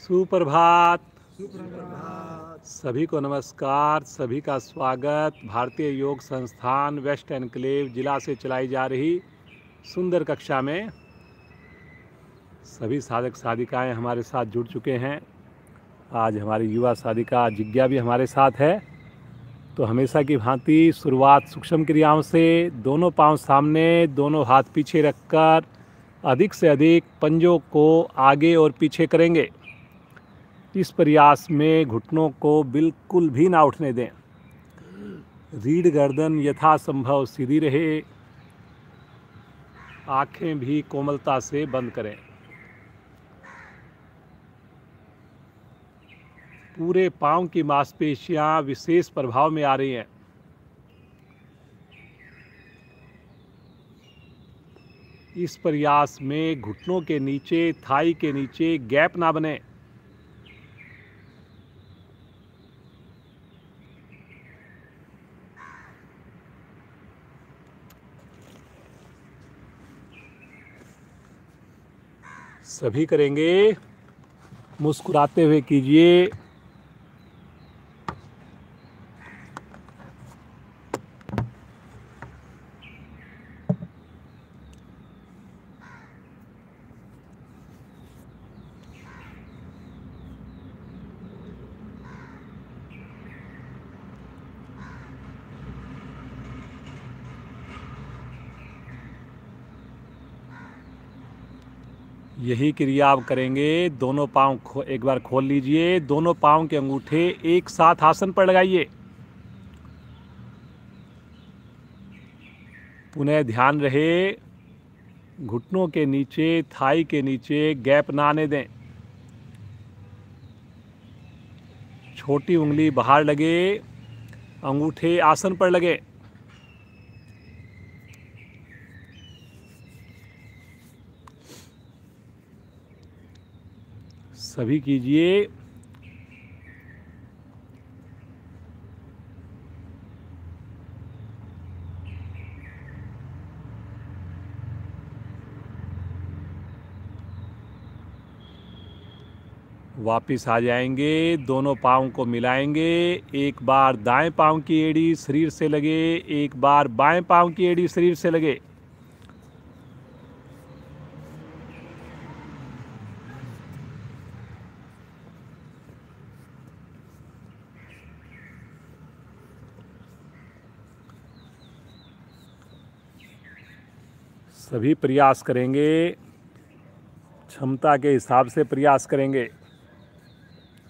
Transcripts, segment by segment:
सुप्रभात। सुप्रभात। सभी को नमस्कार। सभी का स्वागत भारतीय योग संस्थान वेस्ट एनक्लेव जिला से चलाई जा रही सुंदर कक्षा में। सभी साधक साधिकाएं हमारे साथ जुड़ चुके हैं। आज हमारी युवा साधिका जिज्ञा भी हमारे साथ है। तो हमेशा की भांति शुरुआत सूक्ष्म क्रियाओं से। दोनों पांव सामने, दोनों हाथ पीछे रखकर अधिक से अधिक पंजों को आगे और पीछे करेंगे। इस प्रयास में घुटनों को बिल्कुल भी ना उठने दें। रीढ़ गर्दन यथासंभव सीधी रहे। आंखें भी कोमलता से बंद करें। पूरे पांव की मांसपेशियां विशेष प्रभाव में आ रही हैं। इस प्रयास में घुटनों के नीचे, थाई के नीचे गैप ना बने। सभी करेंगे। मुस्कुराते हुए कीजिए। यही क्रिया आप करेंगे। दोनों पांव एक बार खोल लीजिए। दोनों पांव के अंगूठे एक साथ आसन पर लगाइए। पुनः ध्यान रहे, घुटनों के नीचे, थाई के नीचे गैप ना आने दें। छोटी उंगली बाहर लगे, अंगूठे आसन पर लगे। सभी कीजिए। वापिस आ जाएंगे। दोनों पाँव को मिलाएंगे। एक बार दाएं पाँव की एड़ी शरीर से लगे, एक बार बाएं पाँव की एड़ी शरीर से लगे। सभी प्रयास करेंगे, क्षमता के हिसाब से प्रयास करेंगे।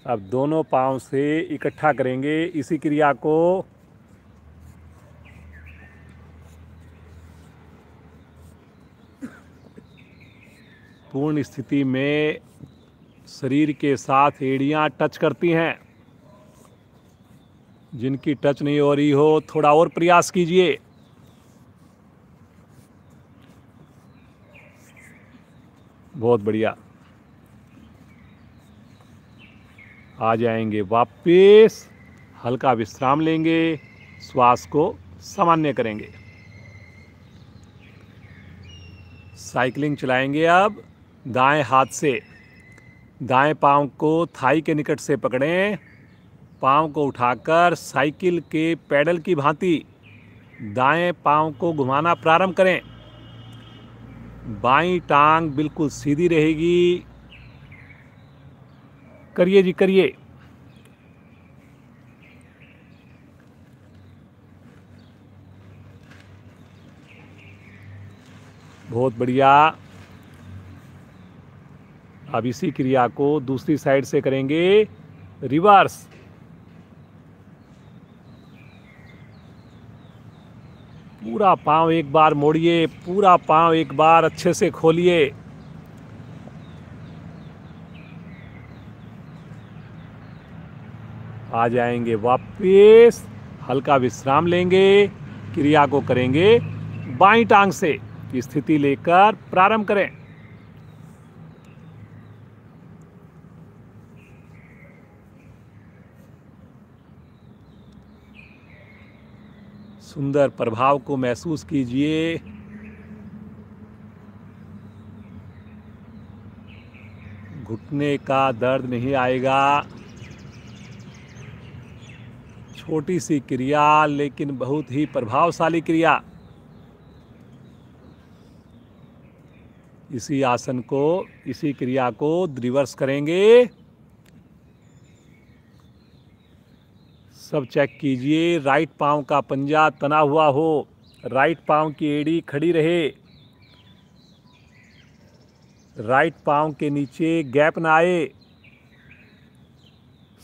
अब दोनों पाँव से इकट्ठा करेंगे इसी क्रिया को। पूर्ण स्थिति में शरीर के साथ एड़ियाँ टच करती हैं। जिनकी टच नहीं हो रही हो, थोड़ा और प्रयास कीजिए। बहुत बढ़िया। आ जाएंगे वापस। हल्का विश्राम लेंगे। श्वास को सामान्य करेंगे। साइकिलिंग चलाएंगे। अब दाएं हाथ से दाएं पांव को थाई के निकट से पकड़ें। पांव को उठाकर साइकिल के पैडल की भांति दाएं पांव को घुमाना प्रारंभ करें। बाईं टांग बिल्कुल सीधी रहेगी। करिए जी, करिए। बहुत बढ़िया। अब इसी क्रिया को दूसरी साइड से करेंगे। रिवर्स। पूरा पांव एक बार मोड़िए। पूरा पांव एक बार अच्छे से खोलिए। आ जाएंगे वापस। हल्का विश्राम लेंगे। क्रिया को करेंगे बाईं टांग से। स्थिति लेकर प्रारंभ करें। सुंदर प्रभाव को महसूस कीजिए। घुटने का दर्द नहीं आएगा। छोटी सी क्रिया लेकिन बहुत ही प्रभावशाली क्रिया। इसी आसन को, इसी क्रिया को रिवर्स करेंगे। सब चेक कीजिए, राइट पांव का पंजा तना हुआ हो, राइट पांव की एड़ी खड़ी रहे, राइट पांव के नीचे गैप ना आए।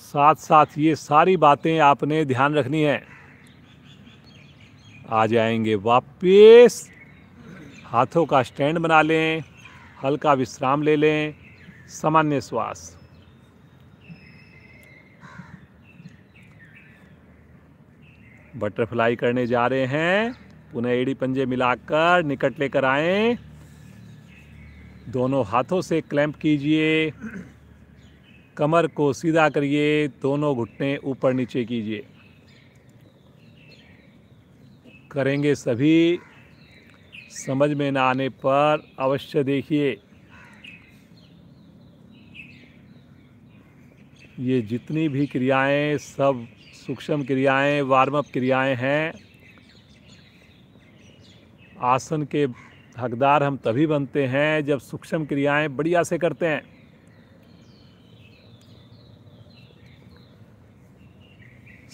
साथ साथ ये सारी बातें आपने ध्यान रखनी है। आ जाएंगे वापस, हाथों का स्टैंड बना लें, हल्का विश्राम ले लें, सामान्य श्वास। बटरफ्लाई करने जा रहे हैं। पुनः एड़ी पंजे मिलाकर निकट लेकर आएं। दोनों हाथों से क्लैंप कीजिए, कमर को सीधा करिए, दोनों घुटने ऊपर नीचे कीजिए। करेंगे सभी। समझ में ना आने पर अवश्य देखिए। ये जितनी भी क्रियाएं सब सूक्ष्म क्रियाएं, वार्म अप क्रियाएं हैं। आसन के हकदार हम तभी बनते हैं जब सूक्ष्म क्रियाएं बढ़िया से करते हैं।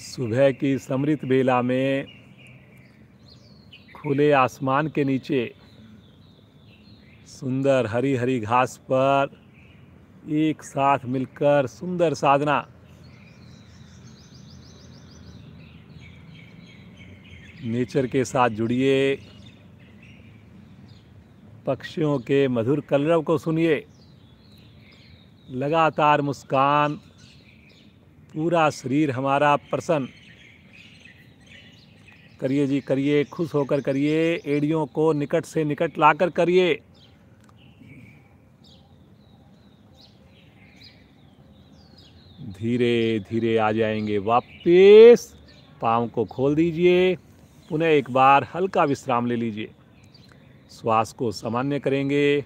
सुबह की समृत बेला में खुले आसमान के नीचे सुंदर हरी हरी घास पर एक साथ मिलकर सुंदर साधना। नेचर के साथ जुड़िए, पक्षियों के मधुर कलरव को सुनिए, लगातार मुस्कान, पूरा शरीर हमारा प्रसन्न। करिए जी, करिए, खुश होकर करिए, एड़ियों को निकट से निकट लाकर करिए। धीरे धीरे आ जाएंगे वापस। पाँव को खोल दीजिए, पुनः एक बार हल्का विश्राम ले लीजिए। श्वास को सामान्य करेंगे।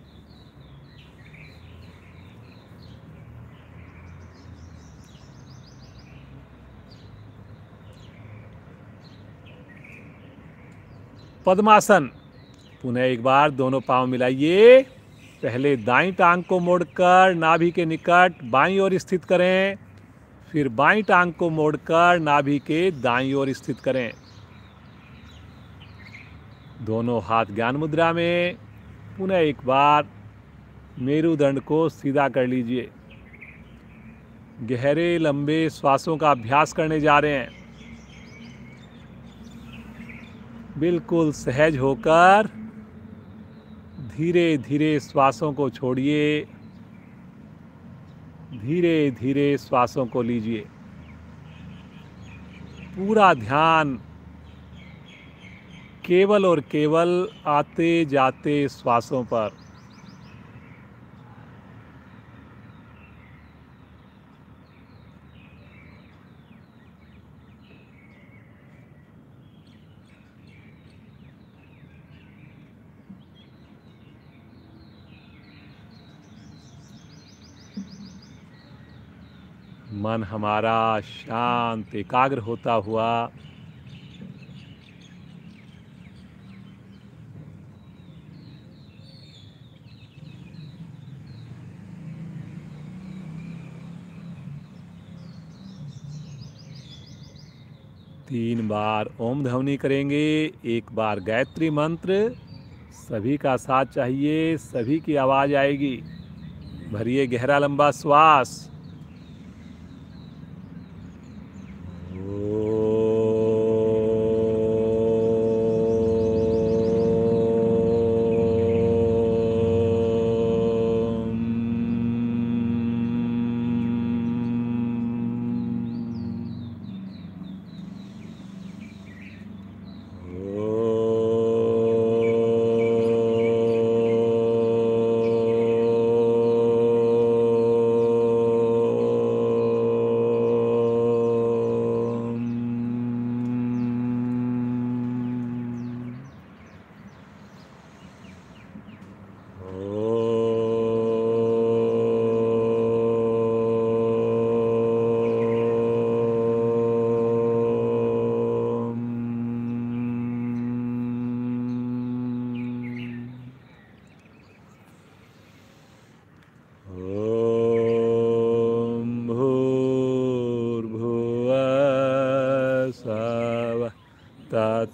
पद्मासन। पुनः एक बार दोनों पांव मिलाइए। पहले दाईं टांग को मोड़कर नाभि के निकट बाईं ओर स्थित करें, फिर बाईं टांग को मोड़कर नाभि के दाईं ओर स्थित करें। दोनों हाथ ज्ञान मुद्रा में। पुनः एक बार मेरुदंड को सीधा कर लीजिए। गहरे लंबे श्वासों का अभ्यास करने जा रहे हैं। बिल्कुल सहज होकर धीरे धीरे श्वासों को छोड़िए, धीरे धीरे श्वासों को लीजिए। पूरा ध्यान केवल और केवल आते जाते श्वासों पर। मन हमारा शांत एकाग्र होता हुआ तीन बार ओम ध्वनि करेंगे, एक बार गायत्री मंत्र। सभी का साथ चाहिए, सभी की आवाज आएगी। भरिए गहरा लंबा श्वास।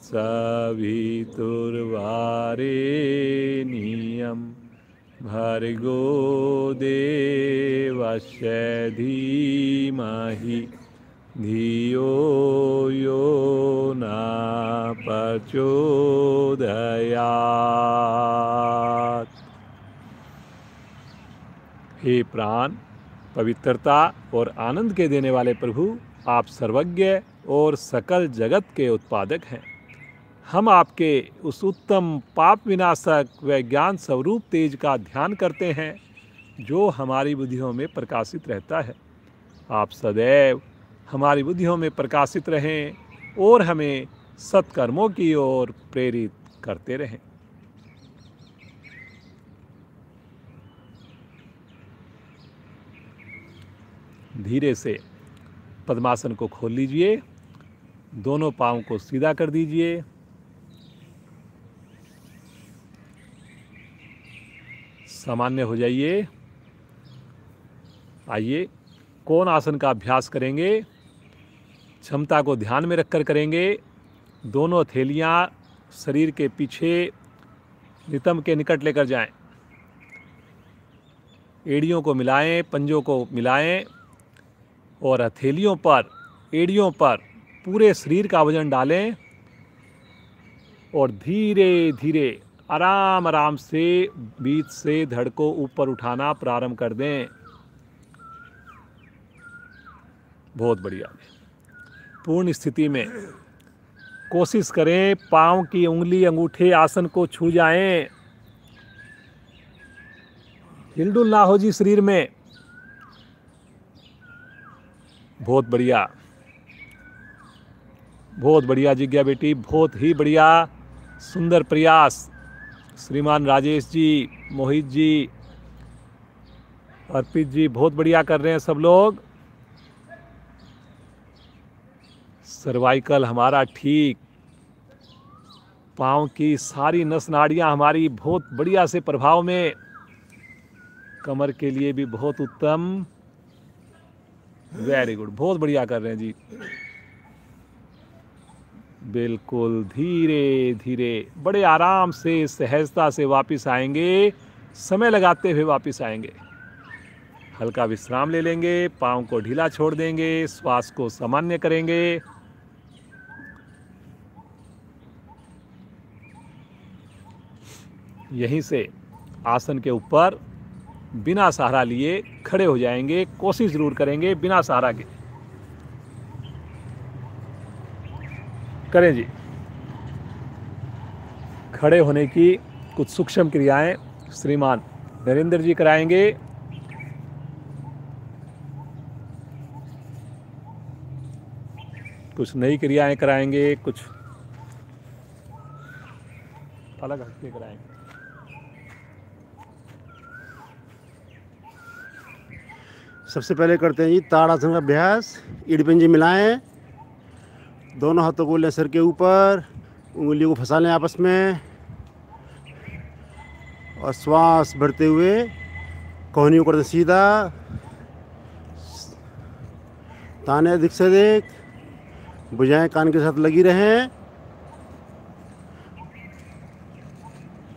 सवितुर्वरेण्यं भर्गो देवस्य धीमहि धियो यो न प्रचोदयात्। हे प्राण, पवित्रता और आनंद के देने वाले प्रभु, आप सर्वज्ञ और सकल जगत के उत्पादक हैं। हम आपके उस उत्तम पाप विनाशक व ज्ञान स्वरूप तेज का ध्यान करते हैं जो हमारी बुद्धियों में प्रकाशित रहता है। आप सदैव हमारी बुद्धियों में प्रकाशित रहें और हमें सत्कर्मों की ओर प्रेरित करते रहें। धीरे से पद्मासन को खोल लीजिए, दोनों पांव को सीधा कर दीजिए। सामान्य हो जाइए। आइए कोण आसन का अभ्यास करेंगे। क्षमता को ध्यान में रखकर करेंगे। दोनों हथेलियां शरीर के पीछे नितंब के निकट लेकर जाएं। एड़ियों को मिलाएं, पंजों को मिलाएं और हथेलियों पर, एड़ियों पर पूरे शरीर का वजन डालें और धीरे धीरे आराम आराम से बीच से धड़ को ऊपर उठाना प्रारंभ कर दें। बहुत बढ़िया। पूर्ण स्थिति में कोशिश करें पांव की उंगली अंगूठे आसन को छू जाएं। हिलडुल ना हो जी शरीर में। बहुत बढ़िया, बहुत बढ़िया जिज्ञा बेटी, बहुत ही बढ़िया, सुंदर प्रयास। श्रीमान राजेश जी, मोहित जी, अर्पित जी, बहुत बढ़िया कर रहे हैं सब लोग। सर्वाइकल हमारा ठीक, पाँव की सारी नस नाड़ियाँ हमारी बहुत बढ़िया से प्रभाव में, कमर के लिए भी बहुत उत्तम। वेरी गुड, बहुत बढ़िया कर रहे हैं जी। बिल्कुल धीरे धीरे बड़े आराम से सहजता से वापस आएंगे, समय लगाते हुए वापस आएंगे। हल्का विश्राम ले लेंगे, पाँव को ढीला छोड़ देंगे, श्वास को सामान्य करेंगे। यहीं से आसन के ऊपर बिना सहारा लिए खड़े हो जाएंगे। कोशिश जरूर करेंगे बिना सहारा के। करें जी। खड़े होने की कुछ सूक्ष्म क्रियाएं श्रीमान नरेंद्र जी कराएंगे। कुछ नई क्रियाएं कराएंगे, कुछ अलग हटके कराएंगे। सबसे पहले करते हैं जी ताड़ासन का अभ्यास। ईड़ पिंजी मिलाएं, दोनों हाथों को लें सर के ऊपर, उंगलियों को फंसा लें आपस में और श्वास भरते हुए कोहनियों को कर दें सीधा। ताने अधिक से अधिक, भुजाएं कान के साथ लगी रहें,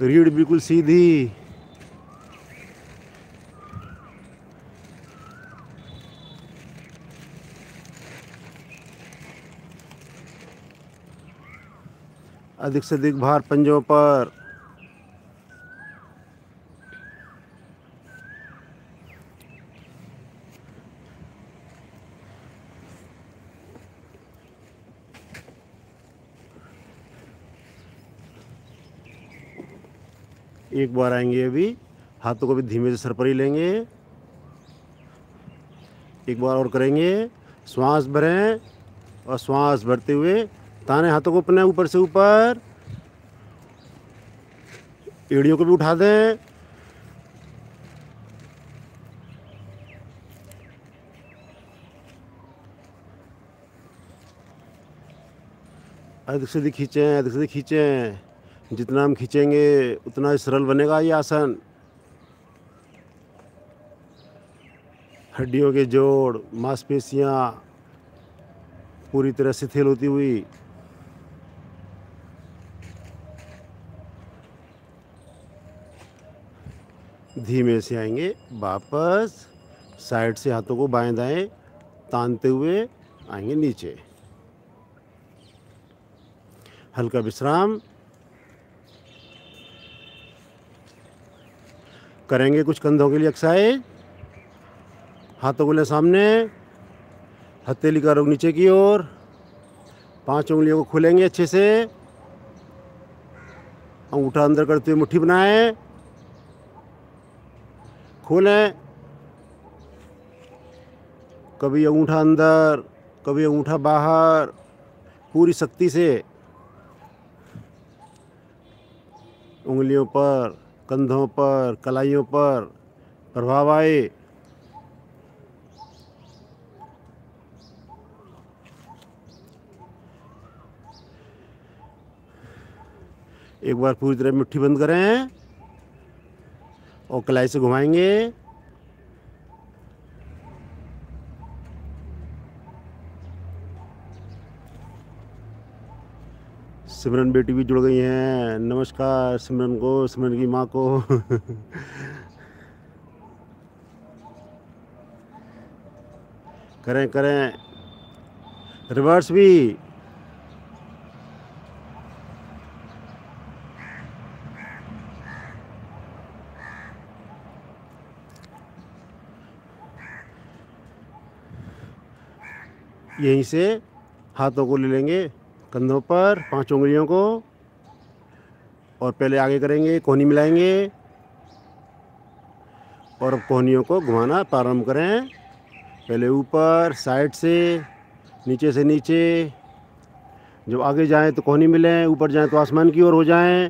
रीढ़ बिल्कुल सीधी। अधिक से अधिक भार पंजों पर। एक बार आएंगे अभी, हाथों को भी धीमे से सर पर ही लेंगे। एक बार और करेंगे। श्वास भरें और श्वास भरते हुए ताने हाथों को अपने ऊपर से ऊपर, एड़ियों को भी उठा दें। अधिक से अधिक खींचें, अधिक से अधिक खींचें। जितना हम खींचेंगे उतना ही सरल बनेगा ये आसन। हड्डियों के जोड़, मांसपेशियाँ पूरी तरह शिथिल होती हुई। धीमे से आएंगे वापस, साइड से हाथों को बाएं दाएं तानते हुए आएंगे नीचे। हल्का विश्राम करेंगे। कुछ कंधों के लिए एक्सरसाइज। हाथों को ले सामने, हथेली का रुख नीचे की ओर, 5 उंगलियों को खोलेंगे अच्छे से, अंगूठा अंदर करते हुए मुट्ठी बनाएं, खोलें। कभी अंगूठा अंदर, कभी अंगूठा बाहर, पूरी शक्ति से उंगलियों पर, कंधों पर, कलाइयों पर प्रभाव आए। एक बार पूरी तरह मुट्ठी बंद करें और कलाई से घुमाएंगे। सिमरन बेटी भी जुड़ गई हैं। नमस्कार सिमरन को, सिमरन की माँ को। करें करें रिवर्स भी। यहीं से हाथों को ले लेंगे कंधों पर, 5 उंगलियों को, और पहले आगे करेंगे, कोहनी मिलाएंगे और अब कोहनियों को घुमाना प्रारंभ करें। पहले ऊपर, साइड से नीचे। जब आगे जाएं तो कोहनी मिलें, ऊपर जाएं तो आसमान की ओर हो जाएं।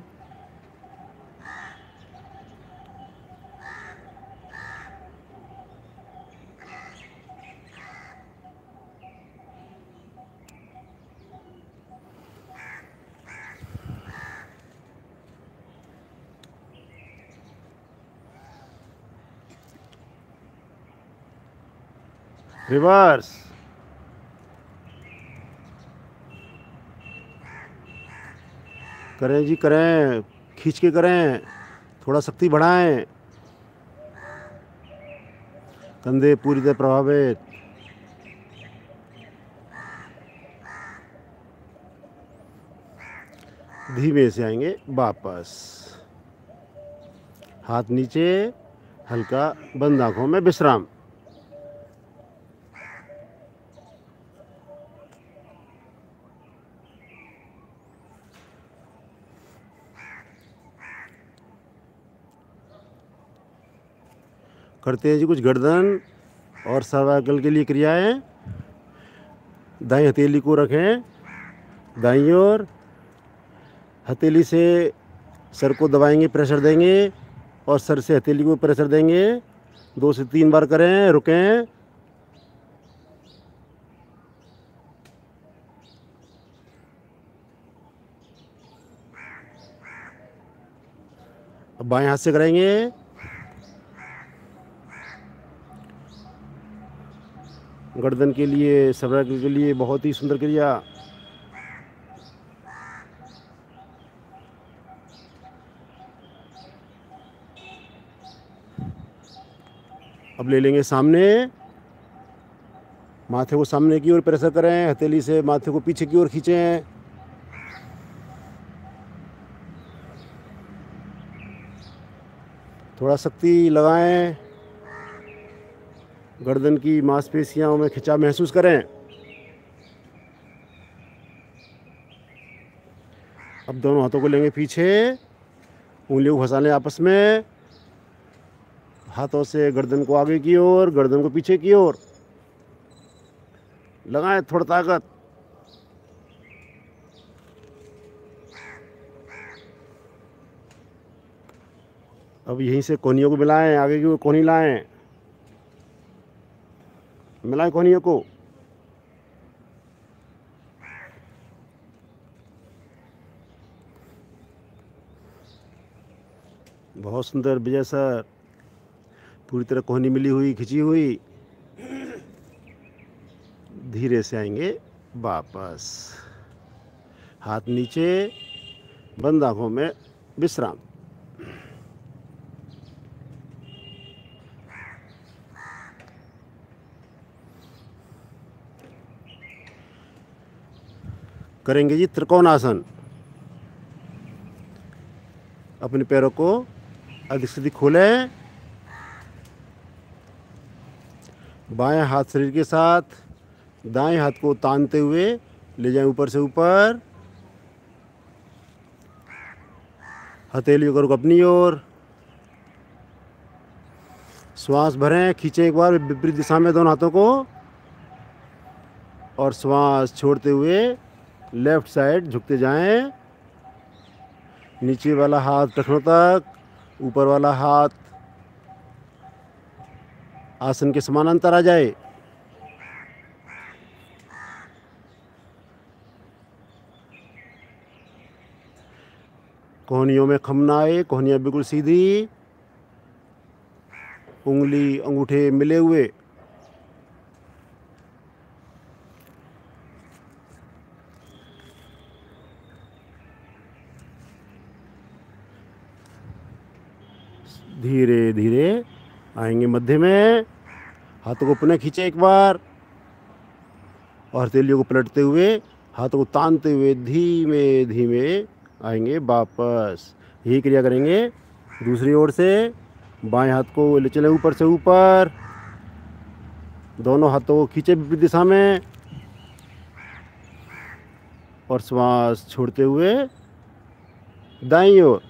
रिवर्स। करें जी करें, खींच के करें, थोड़ा शक्ति बढ़ाएं। कंधे पूरी तरह प्रभावित। धीमे से आएंगे वापस, हाथ नीचे, हल्का बंद आंखों में विश्राम। करते हैं जी कुछ गर्दन और सर्वाइकल के लिए क्रियाएं। दाईं हथेली को रखें दाईं ओर, हथेली से सर को दबाएंगे, प्रेशर देंगे और सर से हथेली को प्रेशर देंगे। 2 से 3 बार करें, रुकें। अब बाएं हाथ से करेंगे। गर्दन के लिए, सर्वाइकल के लिए बहुत ही सुंदर क्रिया। अब ले लेंगे सामने, माथे को सामने की ओर प्रेशर करें, हथेली से माथे को पीछे की ओर खींचें। थोड़ा शक्ति लगाएं, गर्दन की मांसपेशियों में खिंचाव महसूस करें। अब दोनों हाथों को लेंगे पीछे, उंगलियों को फंसा लें आपस में, हाथों से गर्दन को आगे की ओर, गर्दन को पीछे की ओर लगाएं, थोड़ा ताकत। अब यहीं से कोहनियों को मिलाएं, आगे की ओर कोहनी लाएं, मिलाएं कोहनियों को। बहुत सुंदर विजय सर, पूरी तरह कोहनी मिली हुई, खिंची हुई। धीरे से आएंगे वापस, हाथ नीचे, बंद आंखों में विश्राम। करेंगे जी त्रिकोणासन। अपने पैरों को अधिक से अधिक खोलें। बाएं हाथ शरीर के साथ दाएं हाथ को तानते हुए ले जाएं ऊपर से ऊपर। हथेलियों को अपनी ओर। श्वास भरें, खींचें एक बार विपरीत दिशा में दोनों हाथों को, और श्वास छोड़ते हुए लेफ्ट साइड झुकते जाएं। नीचे वाला हाथ टखनों तक, ऊपर वाला हाथ आसन के समानांतर आ जाए। कोहनियों में खम ना आए, कोहनियाँ बिल्कुल सीधी, उंगली अंगूठे मिले हुए। धीरे धीरे आएंगे मध्य में। हाथों को पुनः खींचे एक बार, और हथेलियों को पलटते हुए हाथों को तानते हुए धीमे धीमे आएंगे वापस। यही क्रिया करेंगे दूसरी ओर से। बाएं हाथ को ले चले ऊपर से ऊपर, दोनों हाथों को खींचे विपरीत दिशा में, और श्वास छोड़ते हुए दाईं ओर।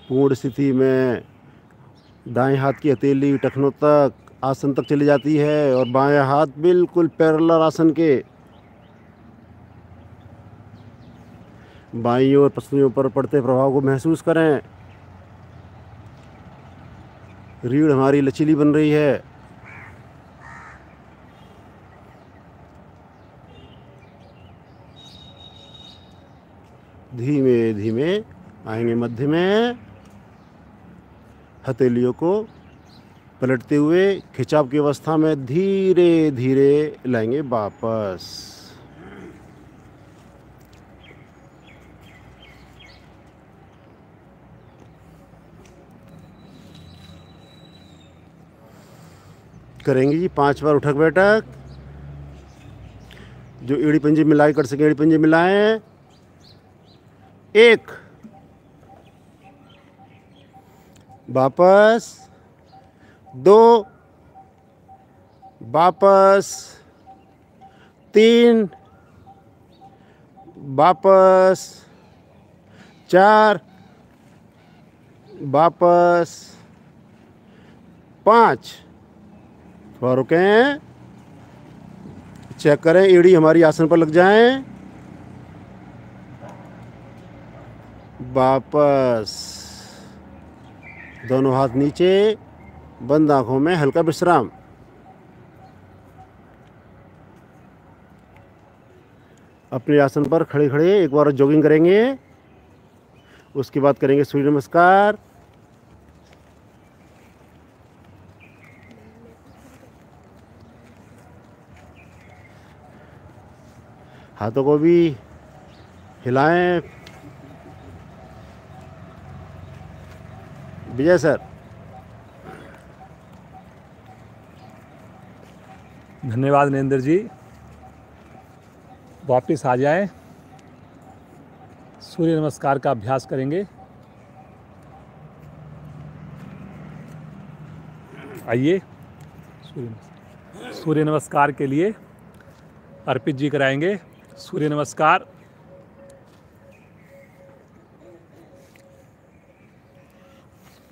पूर्ण स्थिति में दाएं हाथ की हथेली टखनों तक आसन तक चली जाती है, और बाएं हाथ बिल्कुल पैरेलल आसन के बाईं ओर पसलियों पर पड़ते प्रभाव को महसूस करें। रीढ़ हमारी लचीली बन रही है। धीमे धीमे आएंगे मध्य में। हथेलियों को पलटते हुए खिंचाव की अवस्था में धीरे धीरे लाएंगे वापस। करेंगे जी 5 बार उठक बैठक। जो एड़ी पंजे मिला के कर सके एड़ी पंजे मिलाएं। 1, वापस 2, वापस 3, वापस 4, वापस 5। थोड़ा रुकें, चेक करें एड़ी हमारी आसन पर लग जाए। वापस दोनों हाथ नीचे, बंद आंखों में हल्का विश्राम। अपने आसन पर खड़े खड़े एक बार जॉगिंग करेंगे। उसके बाद करेंगे सूर्य नमस्कार। हाथों को भी हिलाएं। विजय सर। धन्यवाद नरेंद्र जी। वापस आ जाएं। सूर्य नमस्कार का अभ्यास करेंगे। आइए सूर्य नमस्कार के लिए अर्पित जी कराएंगे सूर्य नमस्कार।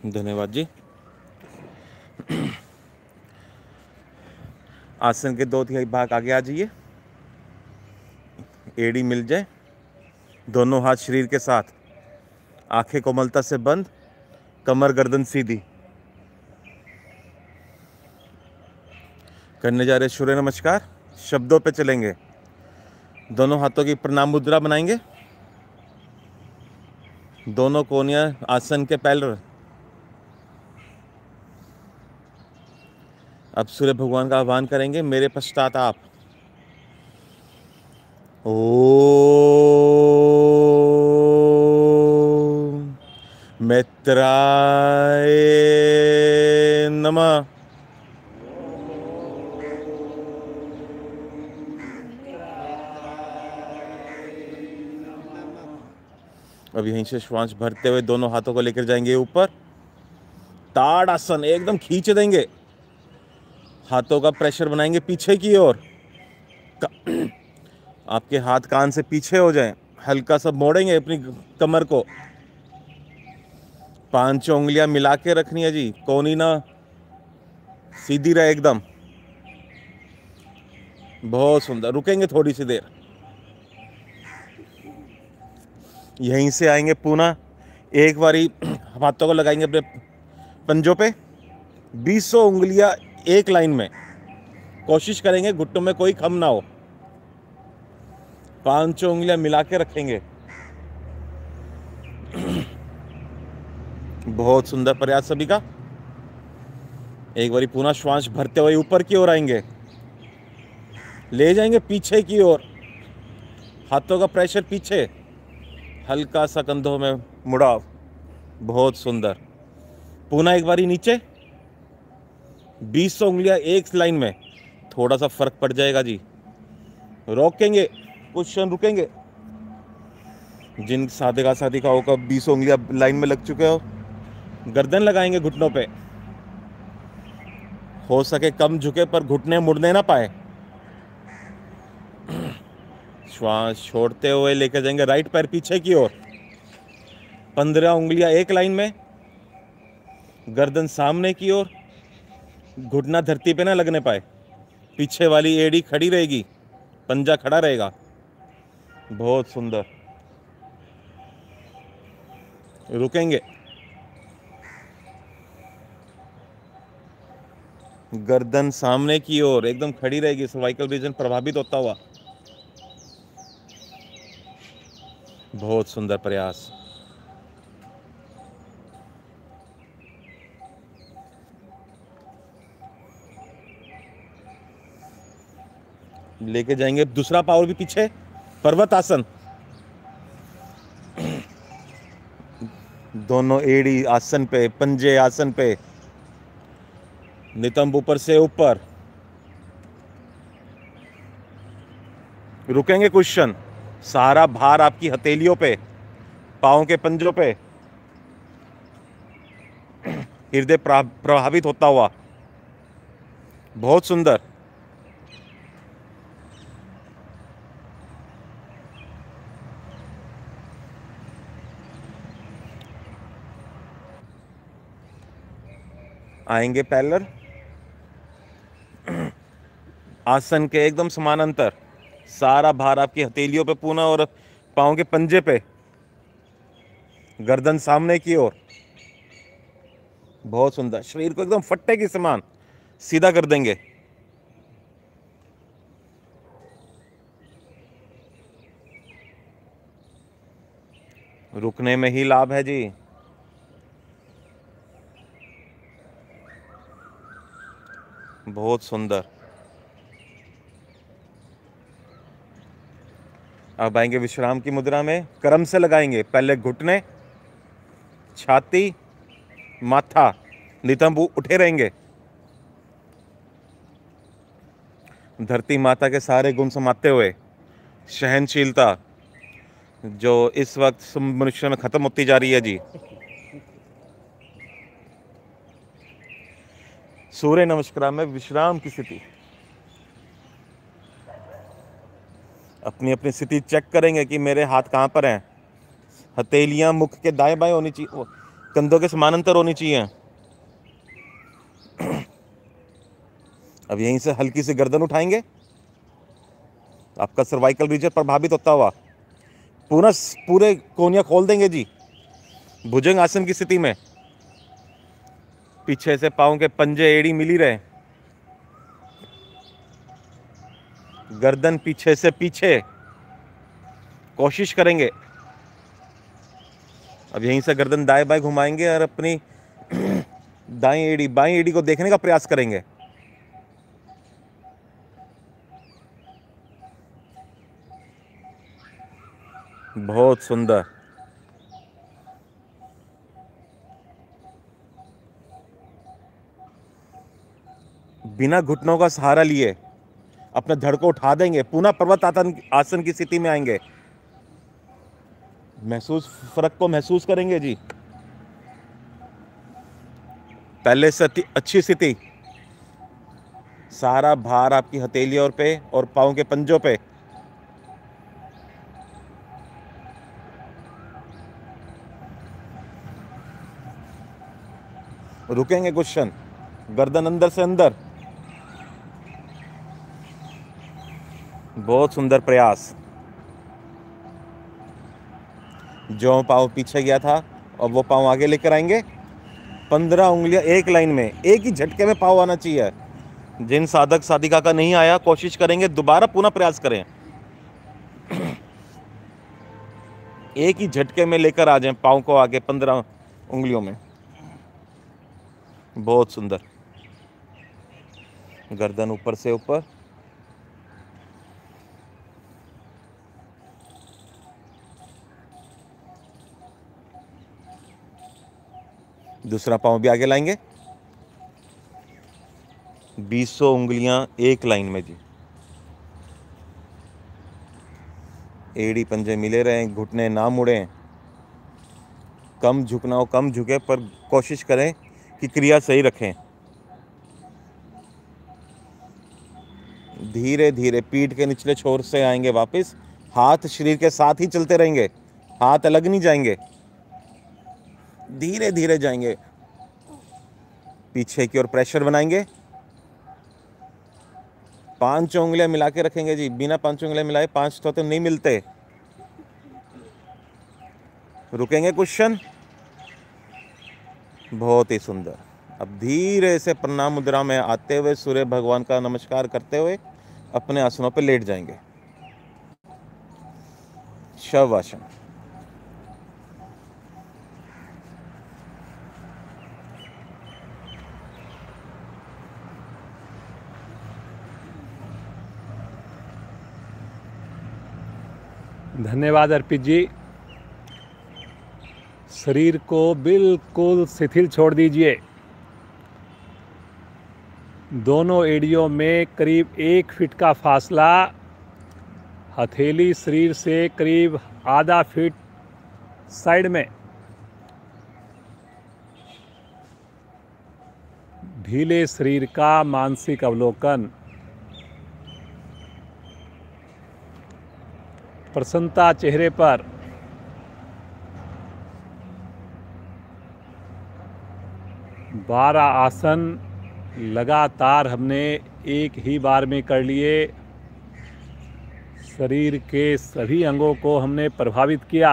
धन्यवाद जी। आसन के 2/3 भाग आगे आ जाइए। एड़ी मिल जाए, दोनों हाथ शरीर के साथ, आंखें कोमलता से बंद, कमर गर्दन सीधी। करने जा रहे सूर्य नमस्कार। शब्दों पे चलेंगे। दोनों हाथों की प्रणाम मुद्रा बनाएंगे। दोनों कोहनियां आसन के पैरेलल। अब सूर्य भगवान का आह्वान करेंगे, मेरे पश्चात आप। ओ मित्राय नमः। अब यहीं से श्वास भरते हुए दोनों हाथों को लेकर जाएंगे ऊपर। ताड़ासन एकदम खींच देंगे, हाथों का प्रेशर बनाएंगे पीछे की ओर। आपके हाथ कान से पीछे हो जाएं, हल्का सा मोड़ेंगे अपनी कमर को। 5 उंगलियां मिला के रखनी है जी, कोनी ना सीधी रहे एकदम। बहुत सुंदर। रुकेंगे थोड़ी सी देर, यहीं से आएंगे पुनः। एक बारी हाथों को लगाएंगे अपने पंजों पे, 20 उंगलियां एक लाइन में। कोशिश करेंगे घुटनों में कोई खम ना हो। 5 उंगलियां मिला के रखेंगे। बहुत सुंदर प्रयास सभी का। एक बारी पुनः श्वास भरते हुए ऊपर की ओर आएंगे, ले जाएंगे पीछे की ओर, हाथों का प्रेशर पीछे, हल्का सा कंधों में मुड़ाव। बहुत सुंदर। पुनः एक बारी नीचे, 20 उंगलियां एक लाइन में। थोड़ा सा फर्क पड़ जाएगा जी, रोकेंगे कुछ क्षण, रुकेंगे। जिन साधिकाओं का 20 उंगलियां लाइन में लग चुके हो, गर्दन लगाएंगे घुटनों पे। हो सके कम झुके पर घुटने मुड़ने ना पाए। श्वास छोड़ते हुए लेकर जाएंगे राइट पैर पीछे की ओर। 15 उंगलियां एक लाइन में, गर्दन सामने की ओर, घुटना धरती पे ना लगने पाए। पीछे वाली एड़ी खड़ी रहेगी, पंजा खड़ा रहेगा। बहुत सुंदर। रुकेंगे, गर्दन सामने की ओर एकदम खड़ी रहेगी, सर्वाइकल रीजन प्रभावित होता हुआ। बहुत सुंदर प्रयास। लेके जाएंगे दूसरा पावर भी पीछे, पर्वत आसन। दोनों एड़ी आसन पे, पंजे आसन पे, नितंब ऊपर से ऊपर। रुकेंगे कुछ क्षण, सारा भार आपकी हथेलियों पे, पाँव के पंजों पे, हृदय प्रभावित होता हुआ। बहुत सुंदर। आएंगे पैरेलल, आसन के एकदम समानांतर। सारा भार आपकी हथेलियों पे पूना और पाँव के पंजे पे, गर्दन सामने की ओर। बहुत सुंदर। शरीर को एकदम फट्टे के समान सीधा कर देंगे। रुकने में ही लाभ है जी। बहुत सुंदर। अब आएंगे विश्राम की मुद्रा में। क्रम से लगाएंगे, पहले घुटने, छाती, माथा, नितंब उठे रहेंगे। धरती माता के सारे गुण समाते हुए, सहनशीलता जो इस वक्त मनुष्य में खत्म होती जा रही है जी। सूर्य नमस्कार में विश्राम की स्थिति। अपनी अपनी स्थिति चेक करेंगे कि मेरे हाथ कहाँ पर हैं। हथेलियां मुख के दाएं बाएं होनी चाहिए, कंधों के समानांतर होनी चाहिए। अब यहीं से हल्की सी गर्दन उठाएंगे, आपका सर्वाइकल रीजन प्रभावित होता हुआ। पूरे कोनिया खोल देंगे जी, भुजंग आसन की स्थिति में। पीछे से पाँव के पंजे एड़ी मिली रहे, गर्दन पीछे से पीछे। कोशिश करेंगे। अब यहीं से गर्दन दाएं बाएं घुमाएंगे और अपनी दाएं एड़ी बाएं एड़ी को देखने का प्रयास करेंगे। बहुत सुंदर। बिना घुटनों का सहारा लिए अपने धड़ को उठा देंगे, पुनः पर्वत आसन की स्थिति में आएंगे। फर्क को महसूस करेंगे जी। पहले से अच्छी स्थिति, सारा भार आपकी हथेलियों पे और पाँव के पंजों पे। रुकेंगे क्वेश्चन, गर्दन अंदर से अंदर। बहुत सुंदर प्रयास। जो पाँव पीछे गया था और वो पाँव आगे लेकर आएंगे। 15 उंगलियां एक लाइन में, एक ही झटके में पाँव आना चाहिए। जिन साधक साधिका का नहीं आया, कोशिश करेंगे दोबारा पुनः प्रयास करें। एक ही झटके में लेकर आ जाएं पाँव को आगे 15 उंगलियों में। बहुत सुंदर। गर्दन ऊपर से ऊपर। दूसरा पाँव भी आगे लाएंगे। 200 उंगलियां एक लाइन में जी। एड़ी पंजे मिले रहें, घुटने ना मुड़ें। कम झुकना हो कम झुके, पर कोशिश करें कि क्रिया सही रखें। धीरे धीरे पीठ के निचले छोर से आएंगे वापस। हाथ शरीर के साथ ही चलते रहेंगे, हाथ अलग नहीं जाएंगे, धीरे धीरे जाएंगे। पीछे की ओर प्रेशर बनाएंगे। 5 उंगलियां मिला के रखेंगे जी। बिना 5 उंगलियां मिलाए 5 तो नहीं मिलते। रुकेंगे क्वेश्चन। बहुत ही सुंदर। अब धीरे से प्रणाम मुद्रा में आते हुए सूर्य भगवान का नमस्कार करते हुए अपने आसनों पर लेट जाएंगे। शवासन। धन्यवाद अर्पित जी। शरीर को बिल्कुल शिथिल छोड़ दीजिए। दोनों एड़ियों में करीब 1 फीट का फासला, हथेली शरीर से करीब आधा फीट साइड में। ढीले शरीर का मानसिक अवलोकन। प्रसन्नता चेहरे पर। बारह आसन लगातार हमने एक ही बार में कर लिए। शरीर के सभी अंगों को हमने प्रभावित किया।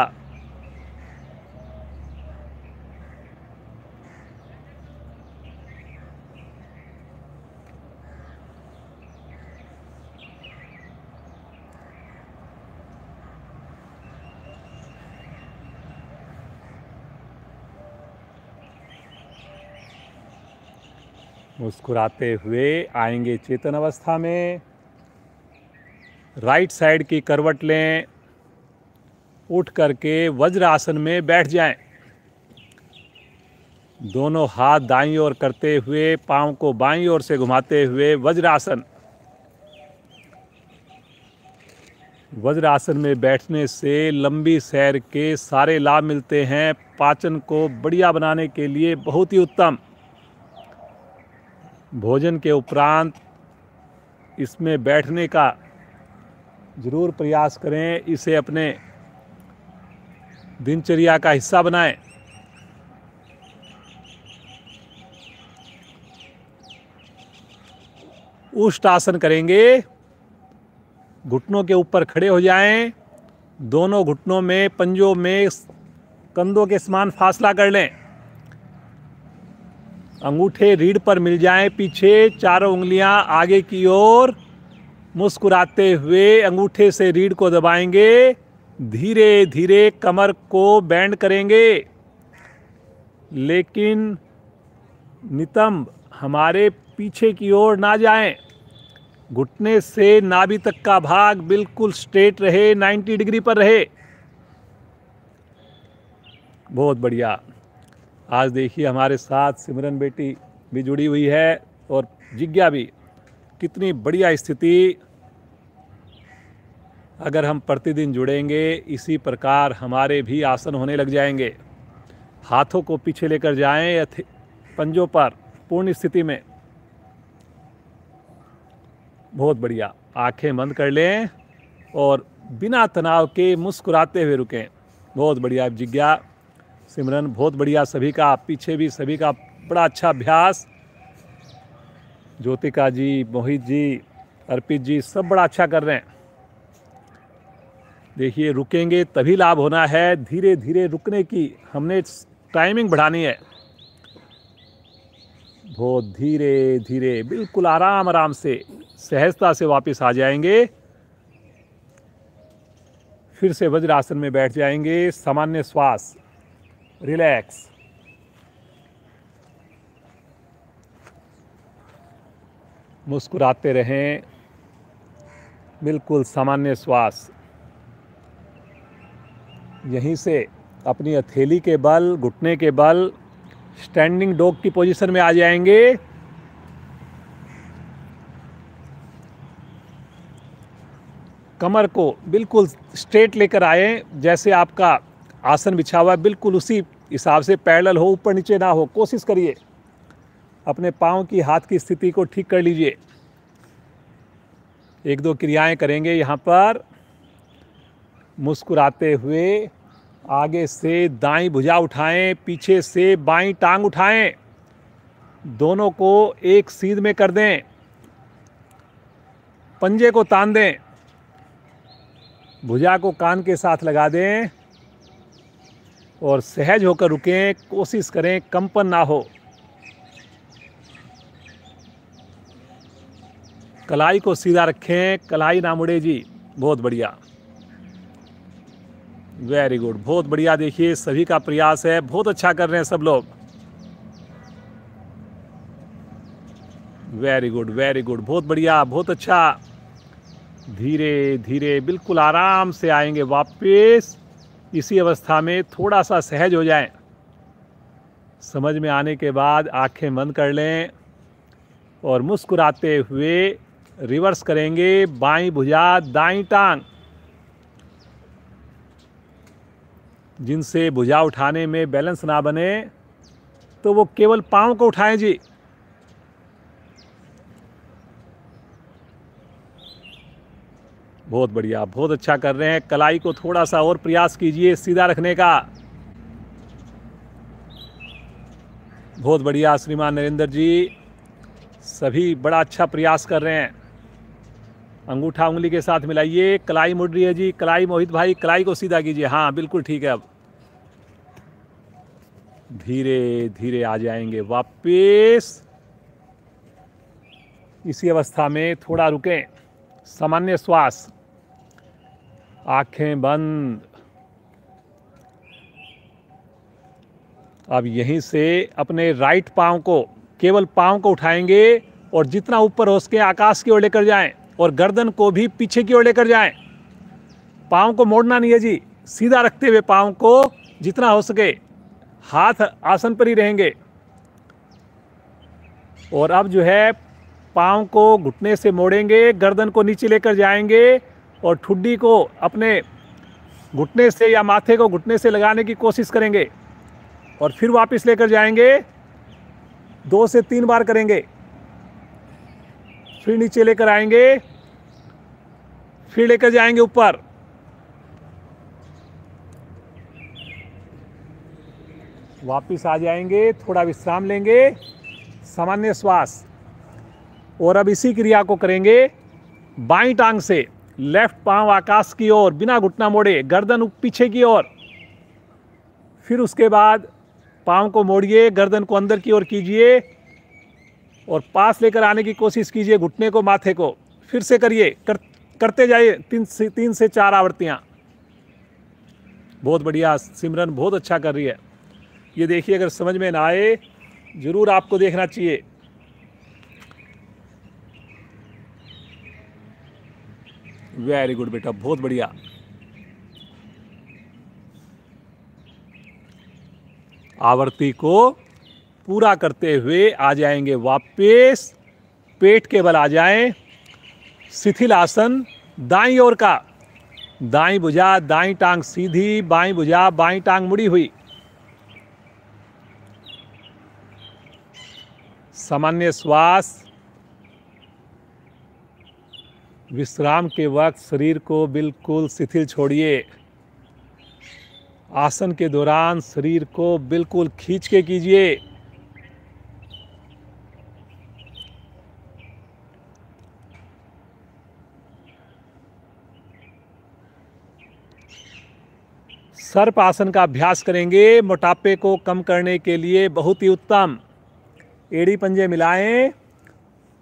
मुस्कुराते हुए आएंगे चेतन अवस्था में। राइट साइड की करवट लें। उठ करके वज्र आसन में बैठ जाएं। दोनों हाथ दाईं ओर करते हुए पांव को बाईं ओर से घुमाते हुए वज्रासन। वज्रासन में बैठने से लंबी सैर के सारे लाभ मिलते हैं। पाचन को बढ़िया बनाने के लिए बहुत ही उत्तम। भोजन के उपरांत इसमें बैठने का ज़रूर प्रयास करें। इसे अपने दिनचर्या का हिस्सा बनाएं। उष्ट आसन करेंगे। घुटनों के ऊपर खड़े हो जाएं। दोनों घुटनों में पंजों में कंधों के समान फासला कर लें। अंगूठे रीढ़ पर मिल जाएं। पीछे चारों उंगलियां आगे की ओर। मुस्कुराते हुए अंगूठे से रीढ़ को दबाएंगे। धीरे धीरे कमर को बेंड करेंगे, लेकिन नितंब हमारे पीछे की ओर ना जाएं। घुटने से नाभि तक का भाग बिल्कुल स्ट्रेट रहे, 90 डिग्री पर रहे। बहुत बढ़िया। आज देखिए हमारे साथ सिमरन बेटी भी जुड़ी हुई है और जिज्ञा भी कितनी बढ़िया स्थिति। अगर हम प्रतिदिन जुड़ेंगे इसी प्रकार हमारे भी आसन होने लग जाएंगे। हाथों को पीछे लेकर जाएं पंजों पर पूर्ण स्थिति में। बहुत बढ़िया। आंखें बंद कर लें और बिना तनाव के मुस्कुराते हुए रुकें। बहुत बढ़िया जिज्ञा, सिमरन, बहुत बढ़िया। सभी का पीछे भी सभी का बड़ा अच्छा अभ्यास। ज्योतिका जी, मोहित जी, अर्पित जी सब बड़ा अच्छा कर रहे हैं। देखिए रुकेंगे तभी लाभ होना है। धीरे धीरे रुकने की हमने टाइमिंग बढ़ानी है। बहुत धीरे धीरे बिल्कुल आराम आराम से सहजता से वापस आ जाएंगे। फिर से वज्रासन में बैठ जाएंगे। सामान्य श्वास, रिलैक्स। मुस्कुराते रहें, बिल्कुल सामान्य श्वास। यहीं से अपनी हथेली के बल, घुटने के बल स्टैंडिंग डॉग की पोजीशन में आ जाएंगे। कमर को बिल्कुल स्ट्रेट लेकर आए, जैसे आपका आसन बिछा हुआ है बिल्कुल उसी हिसाब से पैरेलल हो, ऊपर नीचे ना हो। कोशिश करिए अपने पाँव की, हाथ की स्थिति को ठीक कर लीजिए। एक दो क्रियाएं करेंगे यहाँ पर। मुस्कुराते हुए आगे से दाईं भुजा उठाएं, पीछे से बाईं टांग उठाएं। दोनों को एक सीध में कर दें। पंजे को तान दें। भुजा को कान के साथ लगा दें और सहज होकर रुकें। कोशिश करें कंपन ना हो। कलाई को सीधा रखें, कलाई ना मुड़े जी। बहुत बढ़िया, वेरी गुड, बहुत बढ़िया। देखिए सभी का प्रयास है, बहुत अच्छा कर रहे हैं सब लोग। वेरी गुड, वेरी गुड, बहुत बढ़िया, बहुत अच्छा। धीरे धीरे बिल्कुल आराम से आएंगे वापस। इसी अवस्था में थोड़ा सा सहज हो जाएं। समझ में आने के बाद आंखें बंद कर लें और मुस्कुराते हुए रिवर्स करेंगे। बाईं भुजा, दाईं टांग। जिनसे भुजा उठाने में बैलेंस ना बने तो वो केवल पाँव को उठाएं जी। बहुत बढ़िया, बहुत अच्छा कर रहे हैं। कलाई को थोड़ा सा और प्रयास कीजिए सीधा रखने का। बहुत बढ़िया श्रीमान नरेंद्र जी, सभी बड़ा अच्छा प्रयास कर रहे हैं। अंगूठा उंगली के साथ मिलाइए। कलाई मुड़ रही है जी, कलाई मोहित भाई, कलाई को सीधा कीजिए। हाँ बिल्कुल ठीक है। अब धीरे धीरे आ जाएंगे वापस। इसी अवस्था में थोड़ा रुकें। सामान्य श्वास, आंखें बंद। अब यहीं से अपने राइट पांव को, केवल पांव को उठाएंगे और जितना ऊपर हो सके आकाश की ओर लेकर जाएं और गर्दन को भी पीछे की ओर लेकर जाएं। पांव को मोड़ना नहीं है जी, सीधा रखते हुए पांव को जितना हो सके। हाथ आसन पर ही रहेंगे। और अब जो है पांव को घुटने से मोड़ेंगे, गर्दन को नीचे लेकर जाएंगे और ठुड्डी को अपने घुटने से या माथे को घुटने से लगाने की कोशिश करेंगे और फिर वापस लेकर जाएंगे। 2 से 3 बार करेंगे। फिर नीचे लेकर आएंगे, फिर लेकर जाएंगे ऊपर। वापस आ जाएंगे, थोड़ा विश्राम लेंगे। सामान्य श्वास। और अब इसी क्रिया को करेंगे बाईं टांग से। लेफ्ट पांव आकाश की ओर बिना घुटना मोड़े, गर्दन पीछे की ओर। फिर उसके बाद पांव को मोड़िए, गर्दन को अंदर की ओर कीजिए और पास लेकर आने की कोशिश कीजिए घुटने को, माथे को। फिर से करिए, करते जाइए 3 से 4 आवृत्तियां। बहुत बढ़िया सिमरन, बहुत अच्छा कर रही है। ये देखिए, अगर समझ में ना आए जरूर आपको देखना चाहिए। वेरी गुड बेटा, बहुत बढ़िया। आवृत्ति को पूरा करते हुए आ जाएंगे वापस पेट के बल आ जाएं। शिथिल आसन दाईं ओर का, दाईं भुजा दाईं टांग सीधी, बाईं भुजा बाईं टांग मुड़ी हुई। सामान्य श्वास। विश्राम के वक्त शरीर को बिल्कुल शिथिल छोड़िए। आसन के दौरान शरीर को बिल्कुल खींच के कीजिए। सर्प आसन का अभ्यास करेंगे, मोटापे को कम करने के लिए बहुत ही उत्तम। एड़ी पंजे मिलाएं,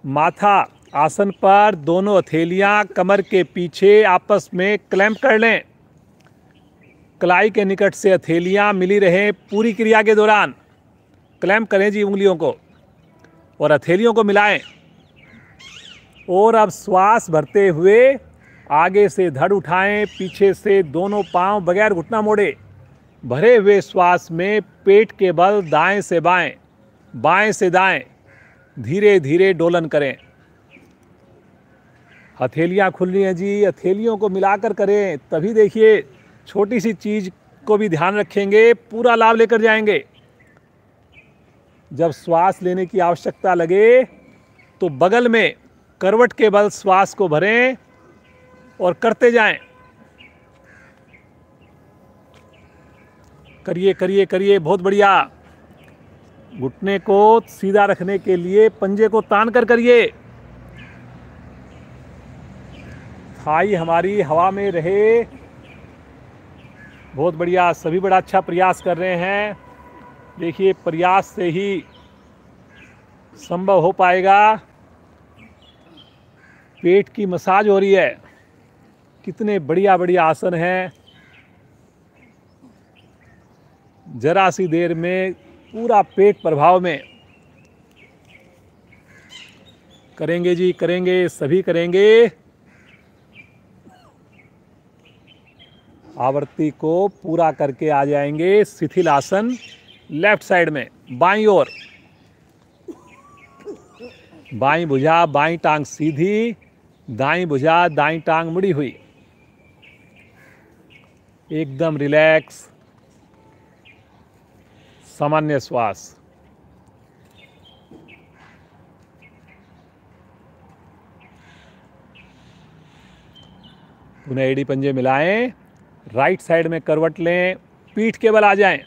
माथा आसन पर, दोनों हथेलियां कमर के पीछे आपस में क्लैंप कर लें। कलाई के निकट से हथेलियां मिली रहें पूरी क्रिया के दौरान। क्लैंप करें जी उंगलियों को और हथेलियों को मिलाएं। और अब श्वास भरते हुए आगे से धड़ उठाएं, पीछे से दोनों पांव बगैर घुटना मोड़े। भरे हुए श्वास में पेट के बल दाएं से बाएं, बाएं से दाएं धीरे धीरे डोलन करें। हथेलियां खुल रही हैं जी, हथेलियों को मिलाकर करें, तभी देखिए छोटी सी चीज को भी ध्यान रखेंगे, पूरा लाभ लेकर जाएंगे। जब श्वास लेने की आवश्यकता लगे तो बगल में करवट के बल श्वास को भरें और करते जाएं। करिए करिए करिए, बहुत बढ़िया। घुटने को सीधा रखने के लिए पंजे को तान कर करिए। थाई हमारी हवा में रहे। बहुत बढ़िया, सभी बड़ा अच्छा प्रयास कर रहे हैं। देखिए प्रयास से ही संभव हो पाएगा। पेट की मसाज हो रही है। कितने बढ़िया बढ़िया आसन हैं। जरा सी देर में पूरा पेट प्रभाव में। करेंगे जी, करेंगे, सभी करेंगे। आवृत्ति को पूरा करके आ जाएंगे। शिथिल आसन लेफ्ट साइड में, बाईं ओर। बाईं भुजा बाईं टांग सीधी, दाईं भुजा दाईं टांग मुड़ी हुई। एकदम रिलैक्स। सामान्य श्वास। पुनः एड़ी पंजे मिलाएं, राइट साइड में करवट लें, पीठ के बल आ जाएं।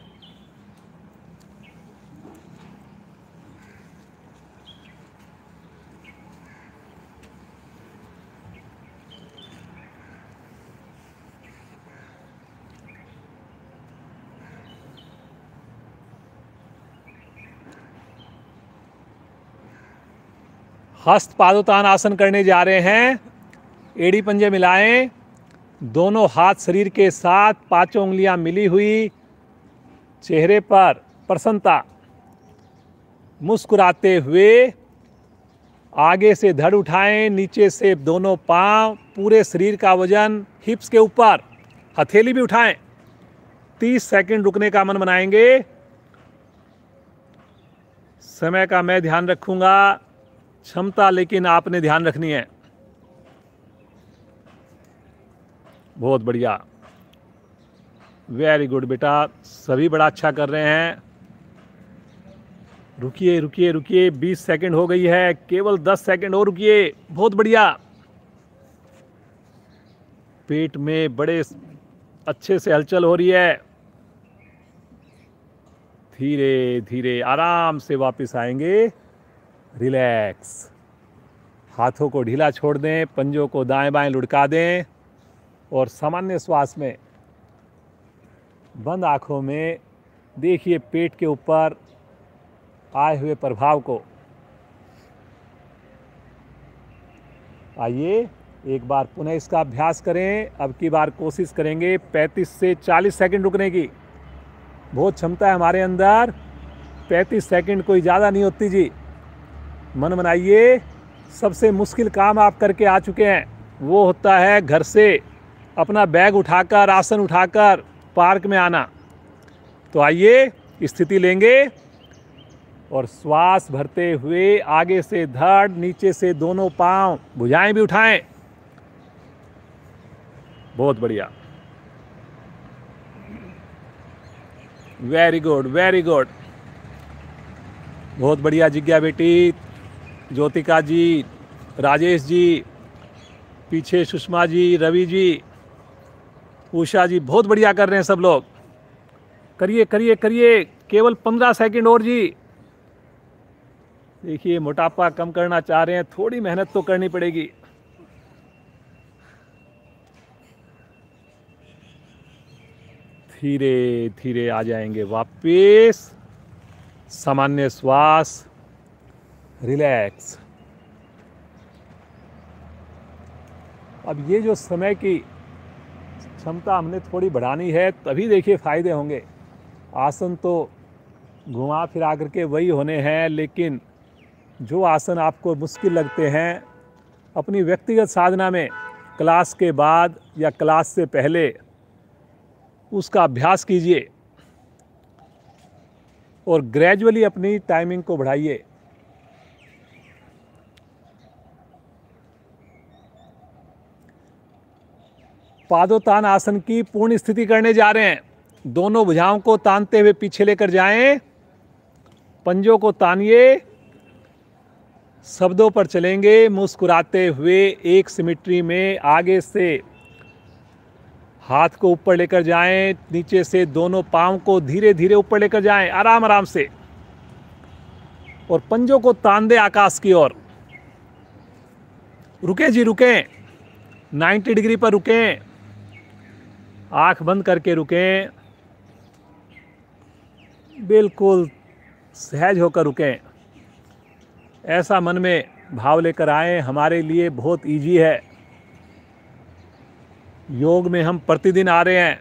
हस्त पादोत्तान आसन करने जा रहे हैं। एड़ी पंजे मिलाएं, दोनों हाथ शरीर के साथ, पांचों उंगलियां मिली हुई, चेहरे पर प्रसन्नता। मुस्कुराते हुए आगे से धड़ उठाएं, नीचे से दोनों पांव, पूरे शरीर का वजन हिप्स के ऊपर। हथेली भी उठाएं। 30 सेकंड रुकने का मन बनाएंगे। समय का मैं ध्यान रखूंगा, क्षमता लेकिन आपने ध्यान रखनी है। बहुत बढ़िया, वेरी गुड बेटा, सभी बड़ा अच्छा कर रहे हैं। रुकिए रुकिए रुकिए, 20 सेकंड हो गई है, केवल 10 सेकंड और रुकिए। बहुत बढ़िया। पेट में बड़े अच्छे से हलचल हो रही है। धीरे धीरे आराम से वापस आएंगे। रिलैक्स। हाथों को ढीला छोड़ दें, पंजों को दाएं बाएं लुढ़का दें और सामान्य श्वास में बंद आंखों में देखिए पेट के ऊपर आए हुए प्रभाव को। आइए एक बार पुनः इसका अभ्यास करें। अब की बार कोशिश करेंगे 35 से 40 सेकंड रुकने की। बहुत क्षमता है हमारे अंदर। 35 सेकंड कोई ज़्यादा नहीं होती जी। मन बनाइए। सबसे मुश्किल काम आप करके आ चुके हैं, वो होता है घर से अपना बैग उठाकर, आसन उठाकर पार्क में आना। तो आइए स्थिति लेंगे। और श्वास भरते हुए आगे से धड़, नीचे से दोनों पांव, भुजाएं भी उठाएं। बहुत बढ़िया, वेरी गुड वेरी गुड, बहुत बढ़िया जिज्ञा बेटी, ज्योतिका जी, राजेश जी, पीछे सुषमा जी, रवि जी, उषा जी, बहुत बढ़िया कर रहे हैं सब लोग। करिए करिए करिए, केवल 15 सेकंड और जी। देखिए मोटापा कम करना चाह रहे हैं, थोड़ी मेहनत तो करनी पड़ेगी। धीरे धीरे आ जाएंगे वापस, सामान्य श्वास, रिलैक्स। अब ये जो समय की क्षमता हमने थोड़ी बढ़ानी है, तभी देखिए फायदे होंगे। आसन तो घुमा फिरा करके वही होने हैं, लेकिन जो आसन आपको मुश्किल लगते हैं, अपनी व्यक्तिगत साधना में क्लास के बाद या क्लास से पहले उसका अभ्यास कीजिए और ग्रेजुअली अपनी टाइमिंग को बढ़ाइए। पादोत्तान आसन की पूर्ण स्थिति करने जा रहे हैं। दोनों भुजाओं को तानते हुए पीछे लेकर जाएं, पंजों को तानिए, शब्दों पर चलेंगे मुस्कुराते हुए। एक सिमेट्री में आगे से हाथ को ऊपर लेकर जाएं, नीचे से दोनों पांव को धीरे धीरे ऊपर लेकर जाएं, आराम आराम से, और पंजों को तान दे आकाश की ओर। रुकें जी, रुकें, 90 डिग्री पर रुकें, आंख बंद करके रुकें, बिल्कुल सहज होकर रुकें। ऐसा मन में भाव लेकर आए, हमारे लिए बहुत इजी है। योग में हम प्रतिदिन आ रहे हैं।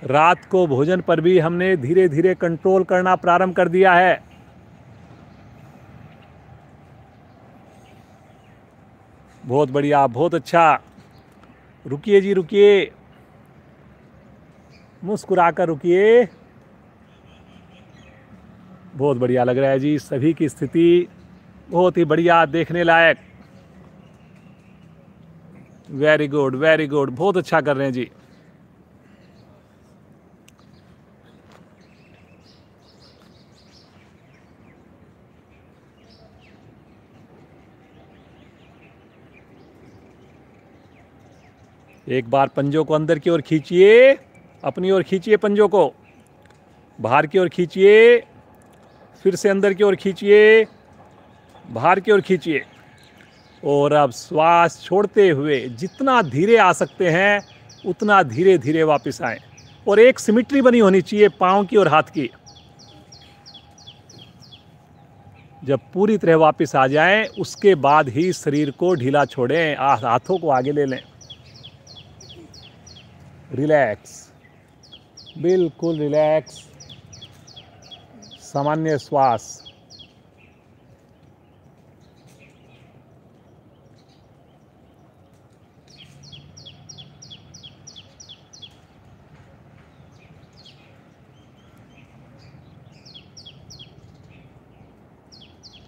रात को भोजन पर भी हमने धीरे धीरे कंट्रोल करना प्रारंभ कर दिया है। बहुत बढ़िया, बहुत अच्छा। रुकिए जी, रुकिए, मुस्कुराकर रुकिए। बहुत बढ़िया लग रहा है जी, सभी की स्थिति बहुत ही बढ़िया, देखने लायक। वेरी गुड वेरी गुड, बहुत अच्छा कर रहे हैं जी। एक बार पंजों को अंदर की ओर खींचिए, अपनी ओर खींचिए, पंजों को बाहर की ओर खींचिए, फिर से अंदर की ओर खींचिए, बाहर की ओर खींचिए, और अब श्वास छोड़ते हुए जितना धीरे आ सकते हैं उतना धीरे धीरे वापस आएं। और एक सिमेट्री बनी होनी चाहिए पाँव की और हाथ की। जब पूरी तरह वापस आ जाएं, उसके बाद ही शरीर को ढीला छोड़ें, हाथों को आगे ले लें। रिलैक्स, बिल्कुल रिलैक्स, सामान्य श्वास।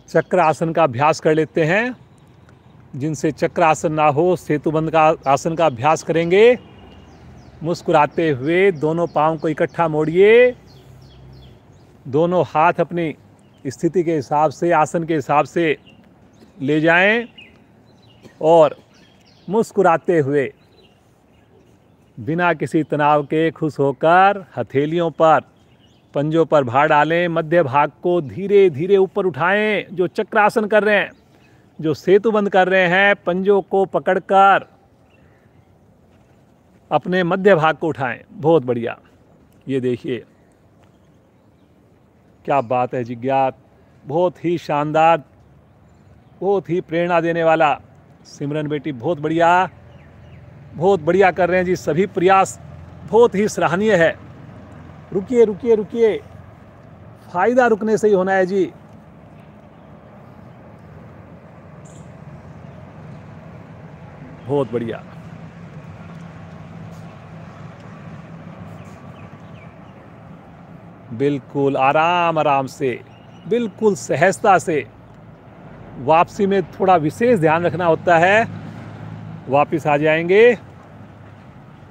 चक्र आसन का अभ्यास कर लेते हैं। जिनसे चक्र आसन ना हो, सेतुबंध का आसन का अभ्यास करेंगे। मुस्कुराते हुए दोनों पाँव को इकट्ठा मोड़िए, दोनों हाथ अपनी स्थिति के हिसाब से, आसन के हिसाब से ले जाएं, और मुस्कुराते हुए बिना किसी तनाव के खुश होकर हथेलियों पर, पंजों पर भार डालें। मध्य भाग को धीरे धीरे ऊपर उठाएं। जो चक्रासन कर रहे हैं, जो सेतुबंध कर रहे हैं, पंजों को पकड़कर अपने मध्य भाग को उठाएं। बहुत बढ़िया, ये देखिए क्या बात है जिज्ञात, बहुत ही शानदार, बहुत ही प्रेरणा देने वाला। सिमरन बेटी बहुत बढ़िया, बहुत बढ़िया कर रहे हैं जी। सभी प्रयास बहुत ही सराहनीय है। रुकिए रुकिए रुकिए, फायदा रुकने से ही होना है जी। बहुत बढ़िया, बिल्कुल आराम आराम से, बिल्कुल सहजता से। वापसी में थोड़ा विशेष ध्यान रखना होता है। वापस आ जाएंगे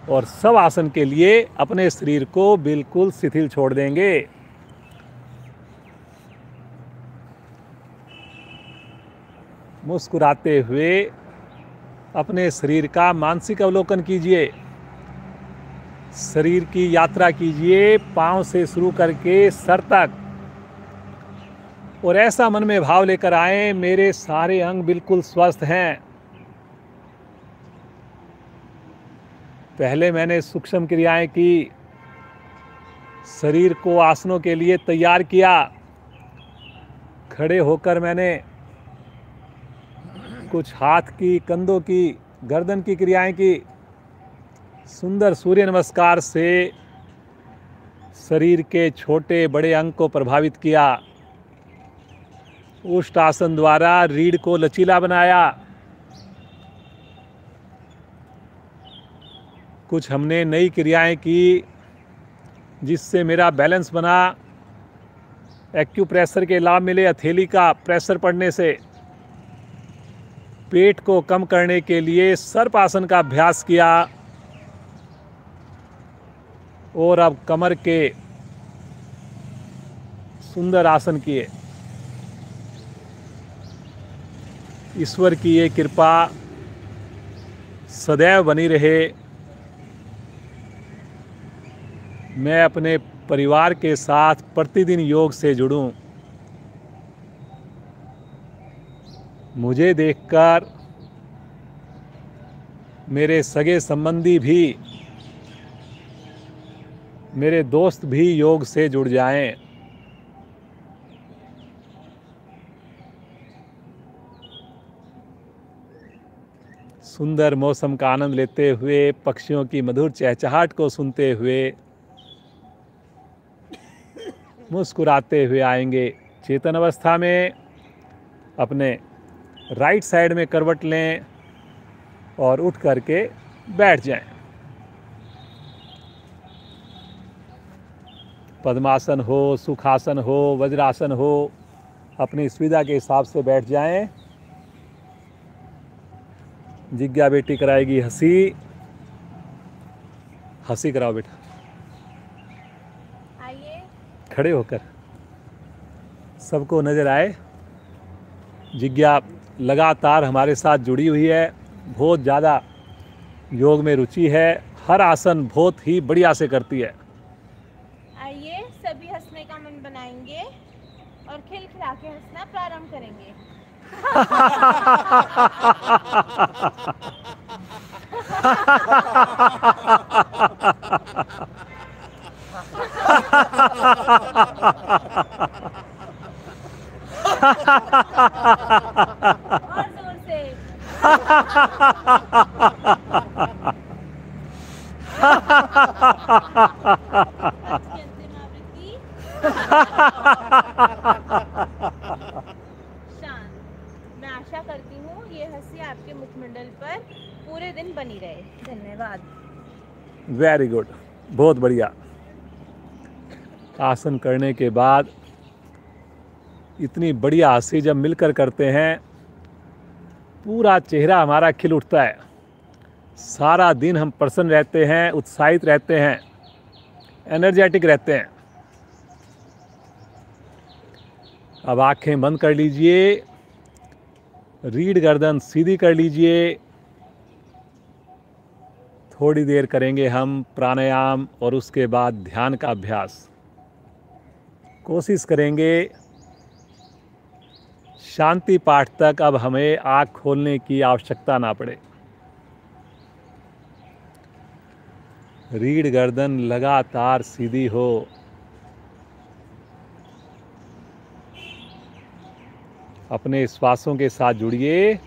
और सब आसन के लिए अपने शरीर को बिल्कुल शिथिल छोड़ देंगे। मुस्कुराते हुए अपने शरीर का मानसिक अवलोकन कीजिए। शरीर की यात्रा कीजिए पांव से शुरू करके सर तक, और ऐसा मन में भाव लेकर आए मेरे सारे अंग बिल्कुल स्वस्थ हैं। पहले मैंने सूक्ष्म क्रियाएं की, शरीर को आसनों के लिए तैयार किया। खड़े होकर मैंने कुछ हाथ की, कंधों की, गर्दन की क्रियाएं की। सुंदर सूर्य नमस्कार से शरीर के छोटे बड़े अंग को प्रभावित किया। उष्ट आसन द्वारा रीढ़ को लचीला बनाया। कुछ हमने नई क्रियाएं की जिससे मेरा बैलेंस बना। एक्यूप्रेशर के लाभ मिले हथेली का प्रेशर पड़ने से। पेट को कम करने के लिए सर्पासन का अभ्यास किया। और अब कमर के सुंदर आसन किए। ईश्वर की ये कृपा सदैव बनी रहे। मैं अपने परिवार के साथ प्रतिदिन योग से जुड़ूं। मुझे देखकर मेरे सगे संबंधी भी, मेरे दोस्त भी योग से जुड़ जाएं। सुंदर मौसम का आनंद लेते हुए, पक्षियों की मधुर चहचहाट को सुनते हुए, मुस्कुराते हुए आएंगे। चेतन अवस्था में अपने राइट साइड में करवट लें और उठ करके बैठ जाएं। पद्मासन हो, सुखासन हो, वज्रासन हो, अपनी सुविधा के हिसाब से बैठ जाएं। जिज्ञा बेटी कराएगी हंसी। हंसी कराओ बेटा, आइए। खड़े होकर सबको नजर आए। जिज्ञा लगातार हमारे साथ जुड़ी हुई है, बहुत ज़्यादा योग में रुचि है, हर आसन बहुत ही बढ़िया से करती है। आइए, सभी हंसने का मन बनाएंगे और खिलखिला के हंसना प्रारंभ करेंगे। और जोर से। आज की अंतिम आवृत्ति। शांत। मैं आशा करती हूँ ये हंसी आपके मुखमंडल पर पूरे दिन बनी रहे। धन्यवाद। वेरी गुड, बहुत बढ़िया। आसन करने के बाद इतनी बढ़िया हंसी जब मिलकर करते हैं, पूरा चेहरा हमारा खिल उठता है। सारा दिन हम प्रसन्न रहते हैं, उत्साहित रहते हैं, एनर्जेटिक रहते हैं। अब आंखें बंद कर लीजिए, रीढ़ गर्दन सीधी कर लीजिए। थोड़ी देर करेंगे हम प्राणायाम और उसके बाद ध्यान का अभ्यास। कोशिश करेंगे शांति पाठ तक अब हमें आँख खोलने की आवश्यकता ना पड़े। रीढ़ गर्दन लगातार सीधी हो। अपने श्वासों के साथ जुड़िए।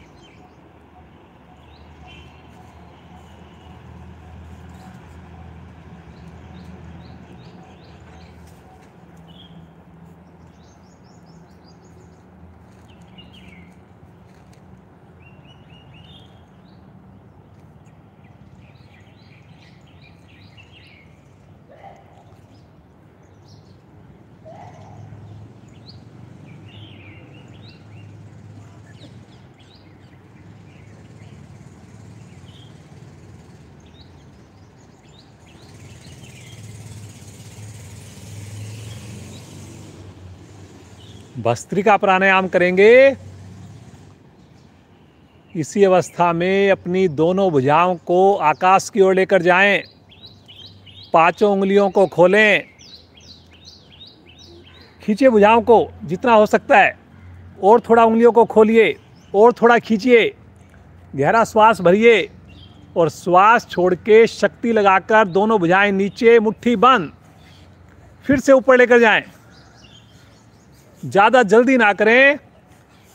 भस्त्रिका प्राणायाम करेंगे। इसी अवस्था में अपनी दोनों भुजाओं को आकाश की ओर लेकर जाएं, पांचों उंगलियों को खोलें, खींचिए भुजाओं को जितना हो सकता है, और थोड़ा उंगलियों को खोलिए, और थोड़ा खींचिए, गहरा श्वास भरिए और श्वास छोड़ के शक्ति लगाकर दोनों भुजाएं नीचे, मुट्ठी बंद, फिर से ऊपर लेकर जाएं। ज़्यादा जल्दी ना करें,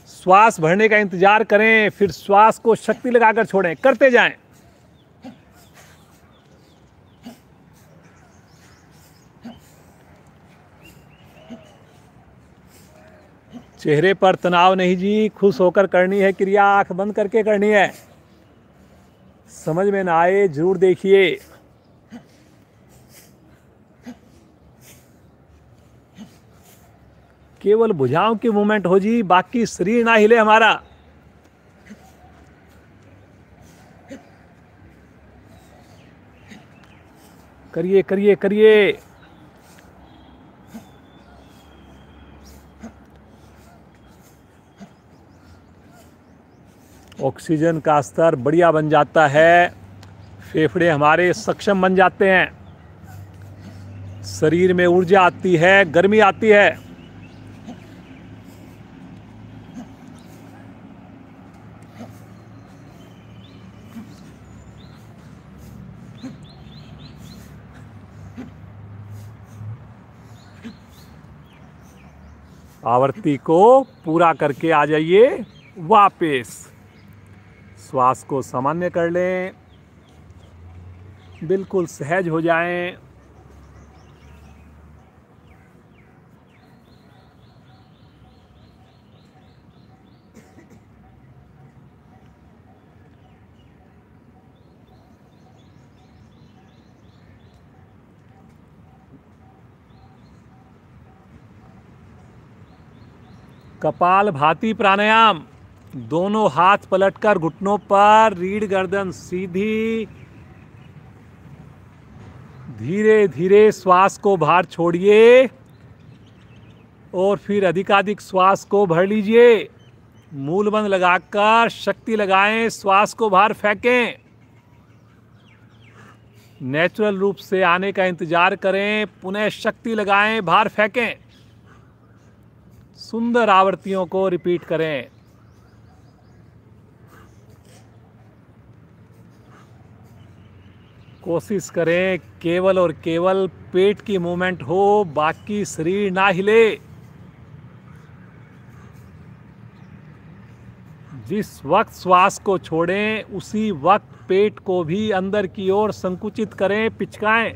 श्वास भरने का इंतजार करें, फिर श्वास को शक्ति लगाकर छोड़ें, करते जाएं। चेहरे पर तनाव नहीं जी, खुश होकर करनी है क्रिया, आंख बंद करके करनी है। समझ में ना आए जरूर देखिए। केवल भुजाओं की मूवमेंट हो जी, बाकी शरीर ना हिले हमारा। करिए करिए करिए। ऑक्सीजन का स्तर बढ़िया बन जाता है, फेफड़े हमारे सक्षम बन जाते हैं, शरीर में ऊर्जा आती है, गर्मी आती है। आवृत्ति को पूरा करके आ जाइए वापस। श्वास को सामान्य कर लें, बिल्कुल सहज हो जाएं। कपाल भाती प्राणायाम। दोनों हाथ पलटकर घुटनों पर, रीढ़ गर्दन सीधी, धीरे धीरे श्वास को बाहर छोड़िए और फिर अधिकाधिक श्वास को भर लीजिए। मूल बंद लगाकर शक्ति लगाएं, श्वास को बाहर फेंकें। नेचुरल रूप से आने का इंतजार करें, पुनः शक्ति लगाएं, बाहर फेंकें। सुंदर आवृत्तियों को रिपीट करें। कोशिश करें केवल और केवल पेट की मूवमेंट हो, बाकी शरीर ना हिले। जिस वक्त श्वास को छोड़ें उसी वक्त पेट को भी अंदर की ओर संकुचित करें, पिचकाएं।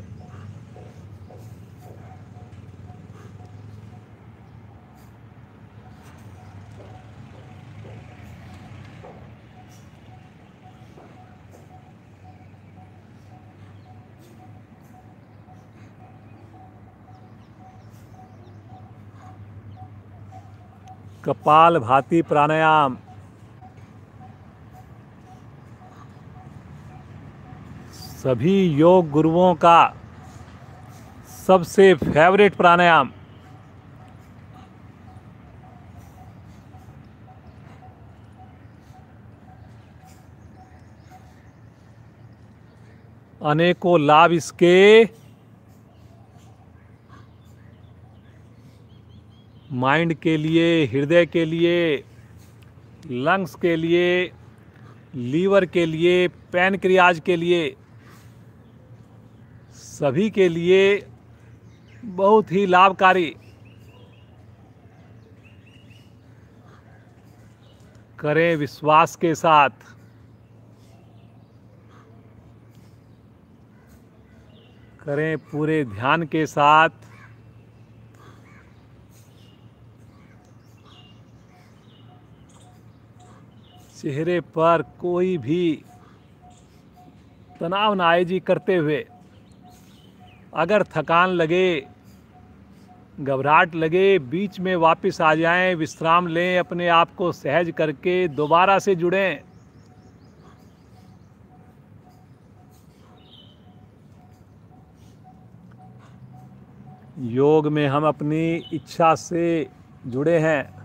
कपाल भाती प्राणायाम सभी योग गुरुओं का सबसे फेवरेट प्राणायाम। अनेकों लाभ इसके माइंड के लिए, हृदय के लिए, लंग्स के लिए, लीवर के लिए, पैनक्रियाज के लिए, सभी के लिए बहुत ही लाभकारी। करें विश्वास के साथ। करें पूरे ध्यान के साथ। चेहरे पर कोई भी तनाव ना आए जी करते हुए। अगर थकान लगे, घबराहट लगे, बीच में वापस आ जाएं, विश्राम लें, अपने आप को सहज करके दोबारा से जुड़ें। योग में हम अपनी इच्छा से जुड़े हैं।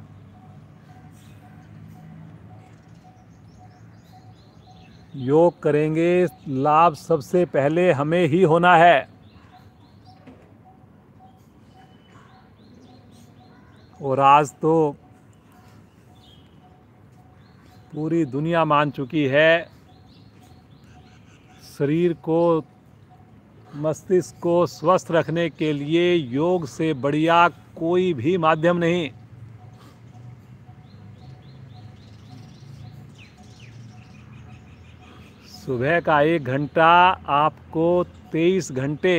योग करेंगे, लाभ सबसे पहले हमें ही होना है। और आज तो पूरी दुनिया मान चुकी है, शरीर को, मस्तिष्क को स्वस्थ रखने के लिए योग से बढ़िया कोई भी माध्यम नहीं। सुबह का 1 घंटा आपको 23 घंटे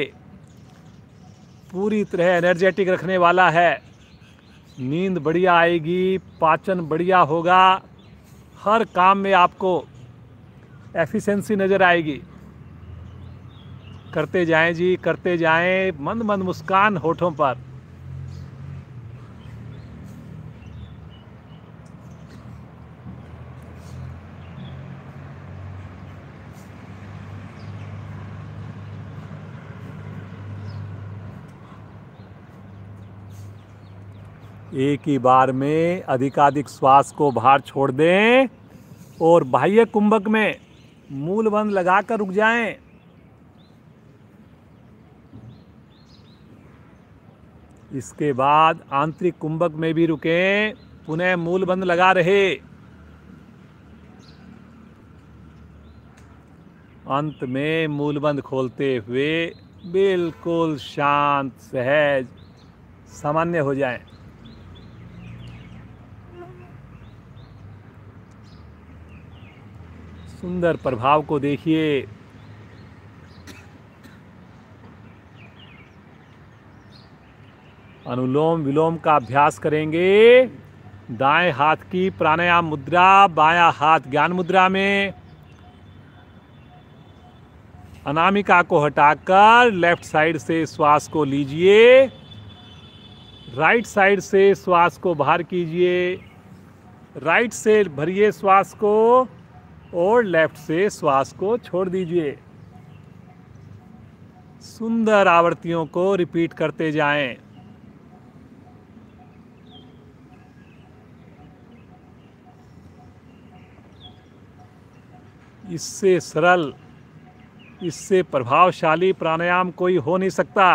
पूरी तरह एनर्जेटिक रखने वाला है। नींद बढ़िया आएगी, पाचन बढ़िया होगा, हर काम में आपको एफिशिएंसी नज़र आएगी। करते जाएं जी, करते जाएं, मंद मंद मुस्कान होठों पर। एक ही बार में अधिकाधिक श्वास को बाहर छोड़ दें और बाह्य कुंभक में मूल बंद लगाकर रुक जाएं। इसके बाद आंतरिक कुंभक में भी रुकें, पुनः मूल बंद लगा रहे। अंत में मूल बंद खोलते हुए बिल्कुल शांत, सहज, सामान्य हो जाएं। सुंदर प्रभाव को देखिए। अनुलोम विलोम का अभ्यास करेंगे। दाएं हाथ की प्राणायाम मुद्रा, बायां हाथ ज्ञान मुद्रा में। अनामिका को हटाकर लेफ्ट साइड से श्वास को लीजिए, राइट साइड से श्वास को बाहर कीजिए। राइट से भरिए श्वास को और लेफ्ट से श्वास को छोड़ दीजिए। सुंदर आवृत्तियों को रिपीट करते जाएं। इससे सरल, इससे प्रभावशाली प्राणायाम कोई हो नहीं सकता।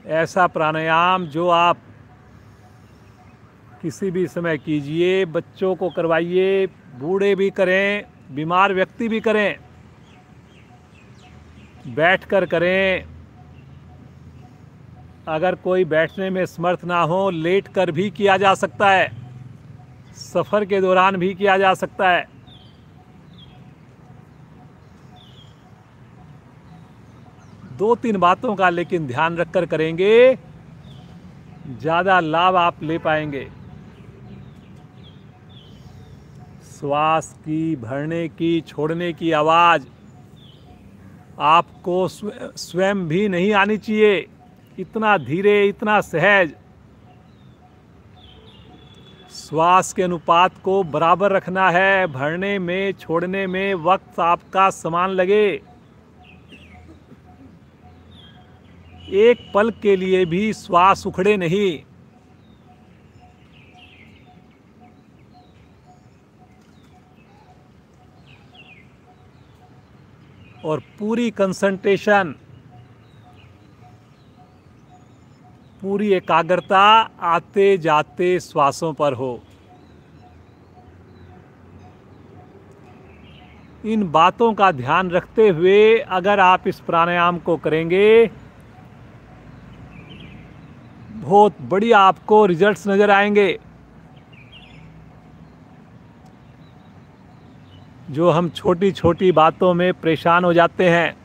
ऐसा प्राणायाम जो आप किसी भी समय कीजिए, बच्चों को करवाइए, बूढ़े भी करें, बीमार व्यक्ति भी करें, बैठकर करें। अगर कोई बैठने में समर्थ ना हो, लेटकर भी किया जा सकता है, सफ़र के दौरान भी किया जा सकता है। दो तीन बातों का लेकिन ध्यान रखकर करेंगे, ज़्यादा लाभ आप ले पाएंगे। श्वास की भरने की, छोड़ने की आवाज़ आपको स्वयं भी नहीं आनी चाहिए। इतना धीरे, इतना सहज। श्वास के अनुपात को बराबर रखना है। भरने में, छोड़ने में वक्त आपका समान लगे। एक पल के लिए भी श्वास उखड़े नहीं। और पूरी कंसंट्रेशन, पूरी एकाग्रता आते जाते श्वासों पर हो। इन बातों का ध्यान रखते हुए अगर आप इस प्राणायाम को करेंगे, बहुत बढ़िया आपको रिजल्ट्स नज़र आएंगे। जो हम छोटी छोटी बातों में परेशान हो जाते हैं,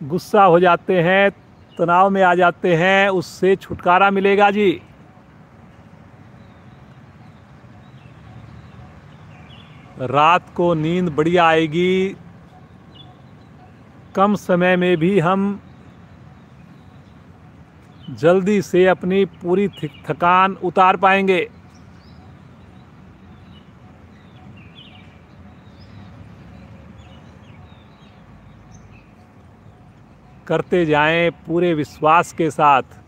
गुस्सा हो जाते हैं, तनाव में आ जाते हैं, उससे छुटकारा मिलेगा जी। रात को नींद बढ़िया आएगी। कम समय में भी हम जल्दी से अपनी पूरी थकान उतार पाएंगे। करते जाएं पूरे विश्वास के साथ।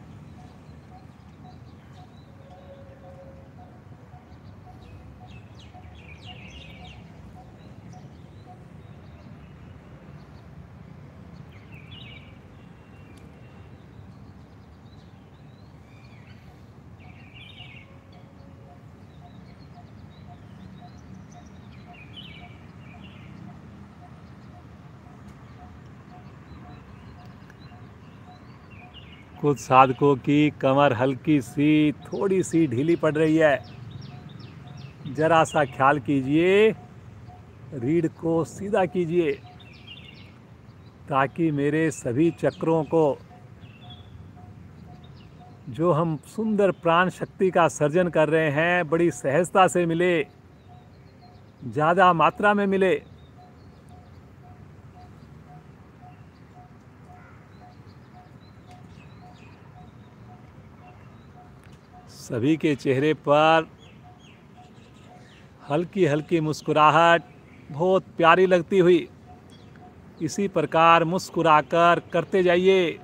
कुछ साधकों की कमर हल्की सी थोड़ी सी ढीली पड़ रही है। जरा सा ख्याल कीजिए, रीढ़ को सीधा कीजिए ताकि मेरे सभी चक्रों को, जो हम सुंदर प्राण शक्ति का सर्जन कर रहे हैं, बड़ी सहजता से मिले, ज़्यादा मात्रा में मिले। सभी के चेहरे पर हल्की हल्की मुस्कुराहट बहुत प्यारी लगती हुई। इसी प्रकार मुस्कुराकर करते जाइए।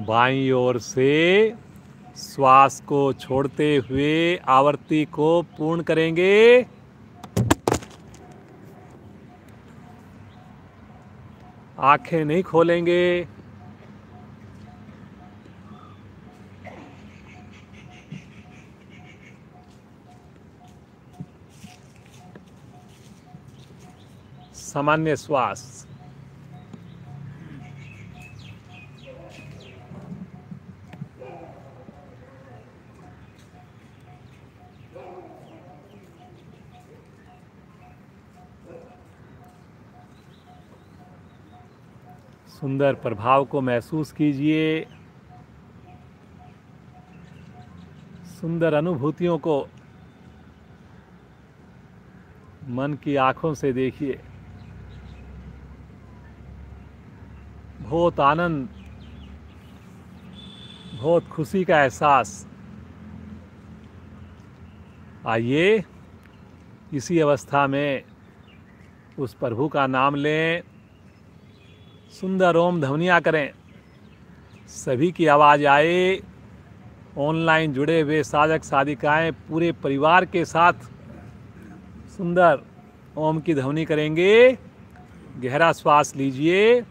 बाईं ओर से श्वास को छोड़ते हुए आवृत्ति को पूर्ण करेंगे। आंखें नहीं खोलेंगे। सामान्य श्वास। सुंदर प्रभाव को महसूस कीजिए। सुंदर अनुभूतियों को मन की आंखों से देखिए। बहुत आनंद, बहुत खुशी का एहसास। आइए इसी अवस्था में उस प्रभु का नाम लें, सुंदर ओम ध्वनियाँ करें, सभी की आवाज़ आए। ऑनलाइन जुड़े हुए साधक साधिकाएं पूरे परिवार के साथ सुंदर ओम की ध्वनि करेंगे। गहरा श्वास लीजिए।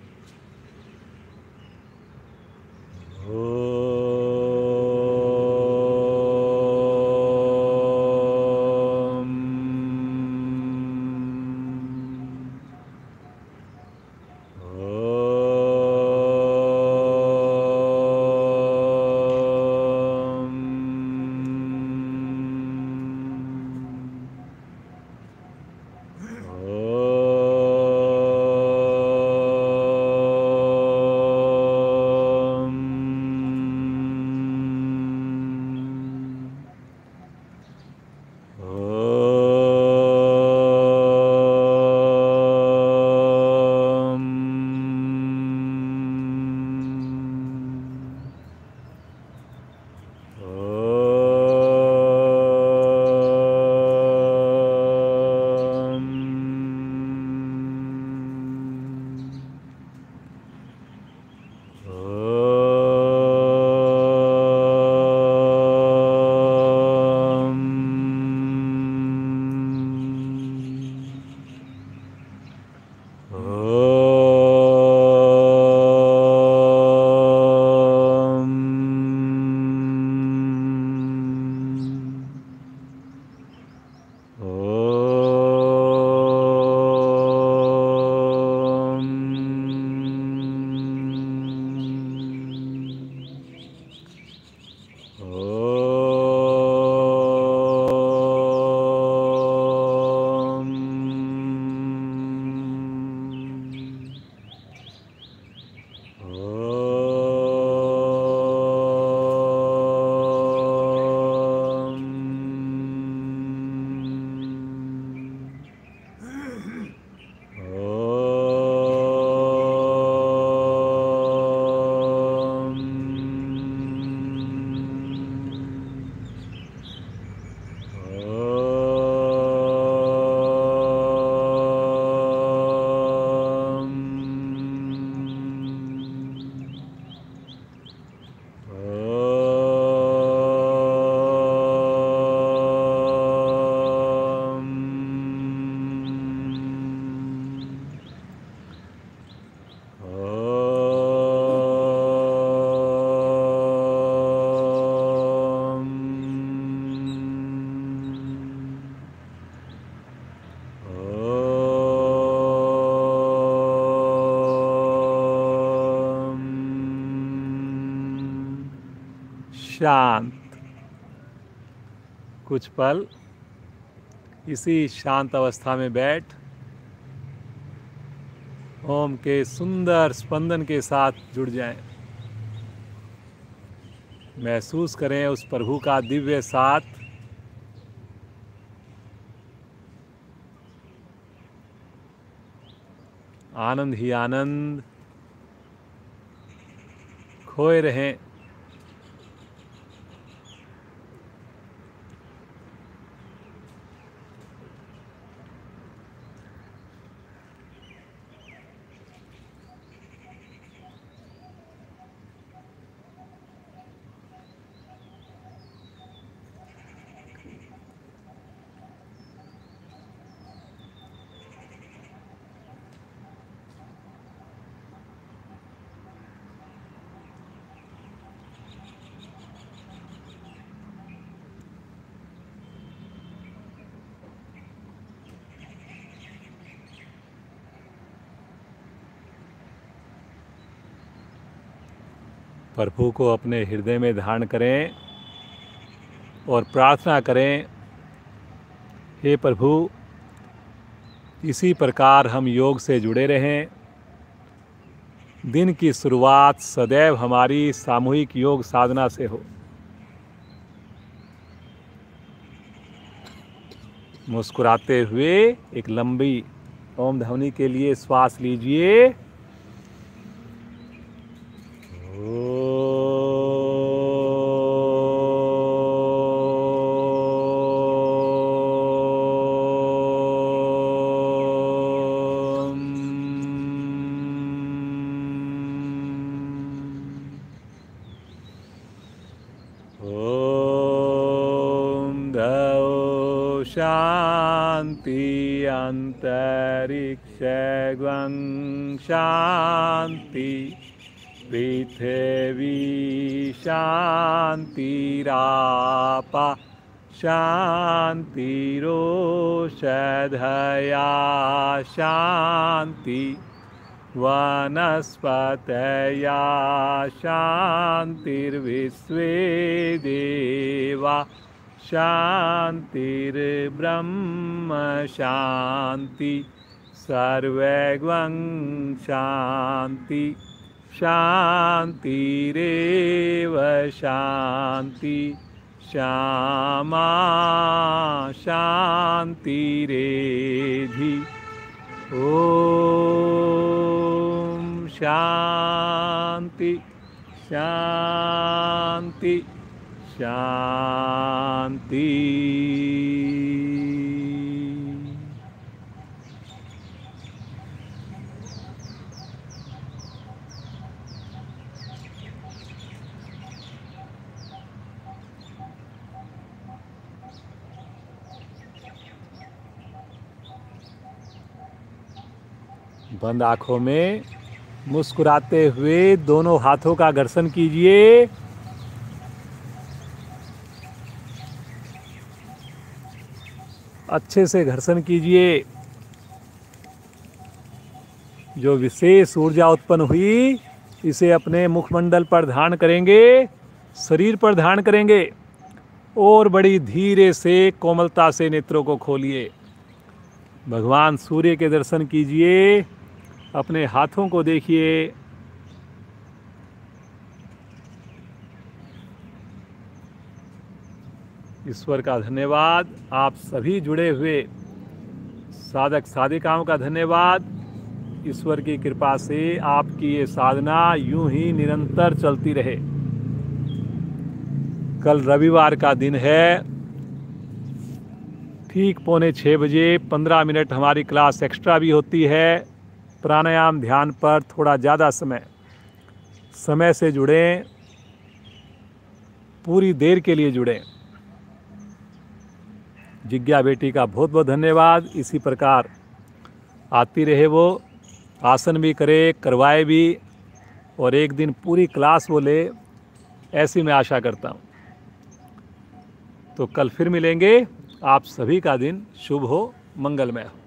शांत। कुछ पल इसी शांत अवस्था में बैठ ओम के सुंदर स्पंदन के साथ जुड़ जाएं। महसूस करें उस प्रभु का दिव्य साथ। आनंद ही आनंद खोए रहें। प्रभु को अपने हृदय में धारण करें और प्रार्थना करें, हे प्रभु, इसी प्रकार हम योग से जुड़े रहें। दिन की शुरुआत सदैव हमारी सामूहिक योग साधना से हो। मुस्कुराते हुए एक लंबी ओम ध्वनि के लिए श्वास लीजिए। शांति अंतरिक्षं शांति पृथिवी शांतिरापा शांतिरोषधया शांति वनस्पतया शांतिर्विश्वे देवा शांतिर्ब्रह्म शांति सर्वैवं शांति शांतिरेव शांति श्यामा शांतिरेधि। ओम शांति शांति शांति। बंद आंखों में मुस्कुराते हुए दोनों हाथों का घर्षण कीजिए। अच्छे से घर्षण कीजिए। जो विशेष ऊर्जा उत्पन्न हुई इसे अपने मुखमंडल पर धारण करेंगे, शरीर पर धारण करेंगे और बड़ी धीरे से कोमलता से नेत्रों को खोलिए। भगवान सूर्य के दर्शन कीजिए। अपने हाथों को देखिए। ईश्वर का धन्यवाद। आप सभी जुड़े हुए साधक साधिकाओं का धन्यवाद। ईश्वर की कृपा से आपकी ये साधना यूं ही निरंतर चलती रहे। कल रविवार का दिन है। ठीक 5:45 बजे 15 मिनट हमारी क्लास एक्स्ट्रा भी होती है। प्राणायाम ध्यान पर थोड़ा ज़्यादा समय से जुड़ें। पूरी देर के लिए जुड़ें। जिज्ञा बेटी का बहुत बहुत धन्यवाद। इसी प्रकार आती रहे वो, आसन भी करे, करवाए भी और एक दिन पूरी क्लास वो ले, ऐसी मैं आशा करता हूँ। तो कल फिर मिलेंगे। आप सभी का दिन शुभ हो, मंगलमय हो।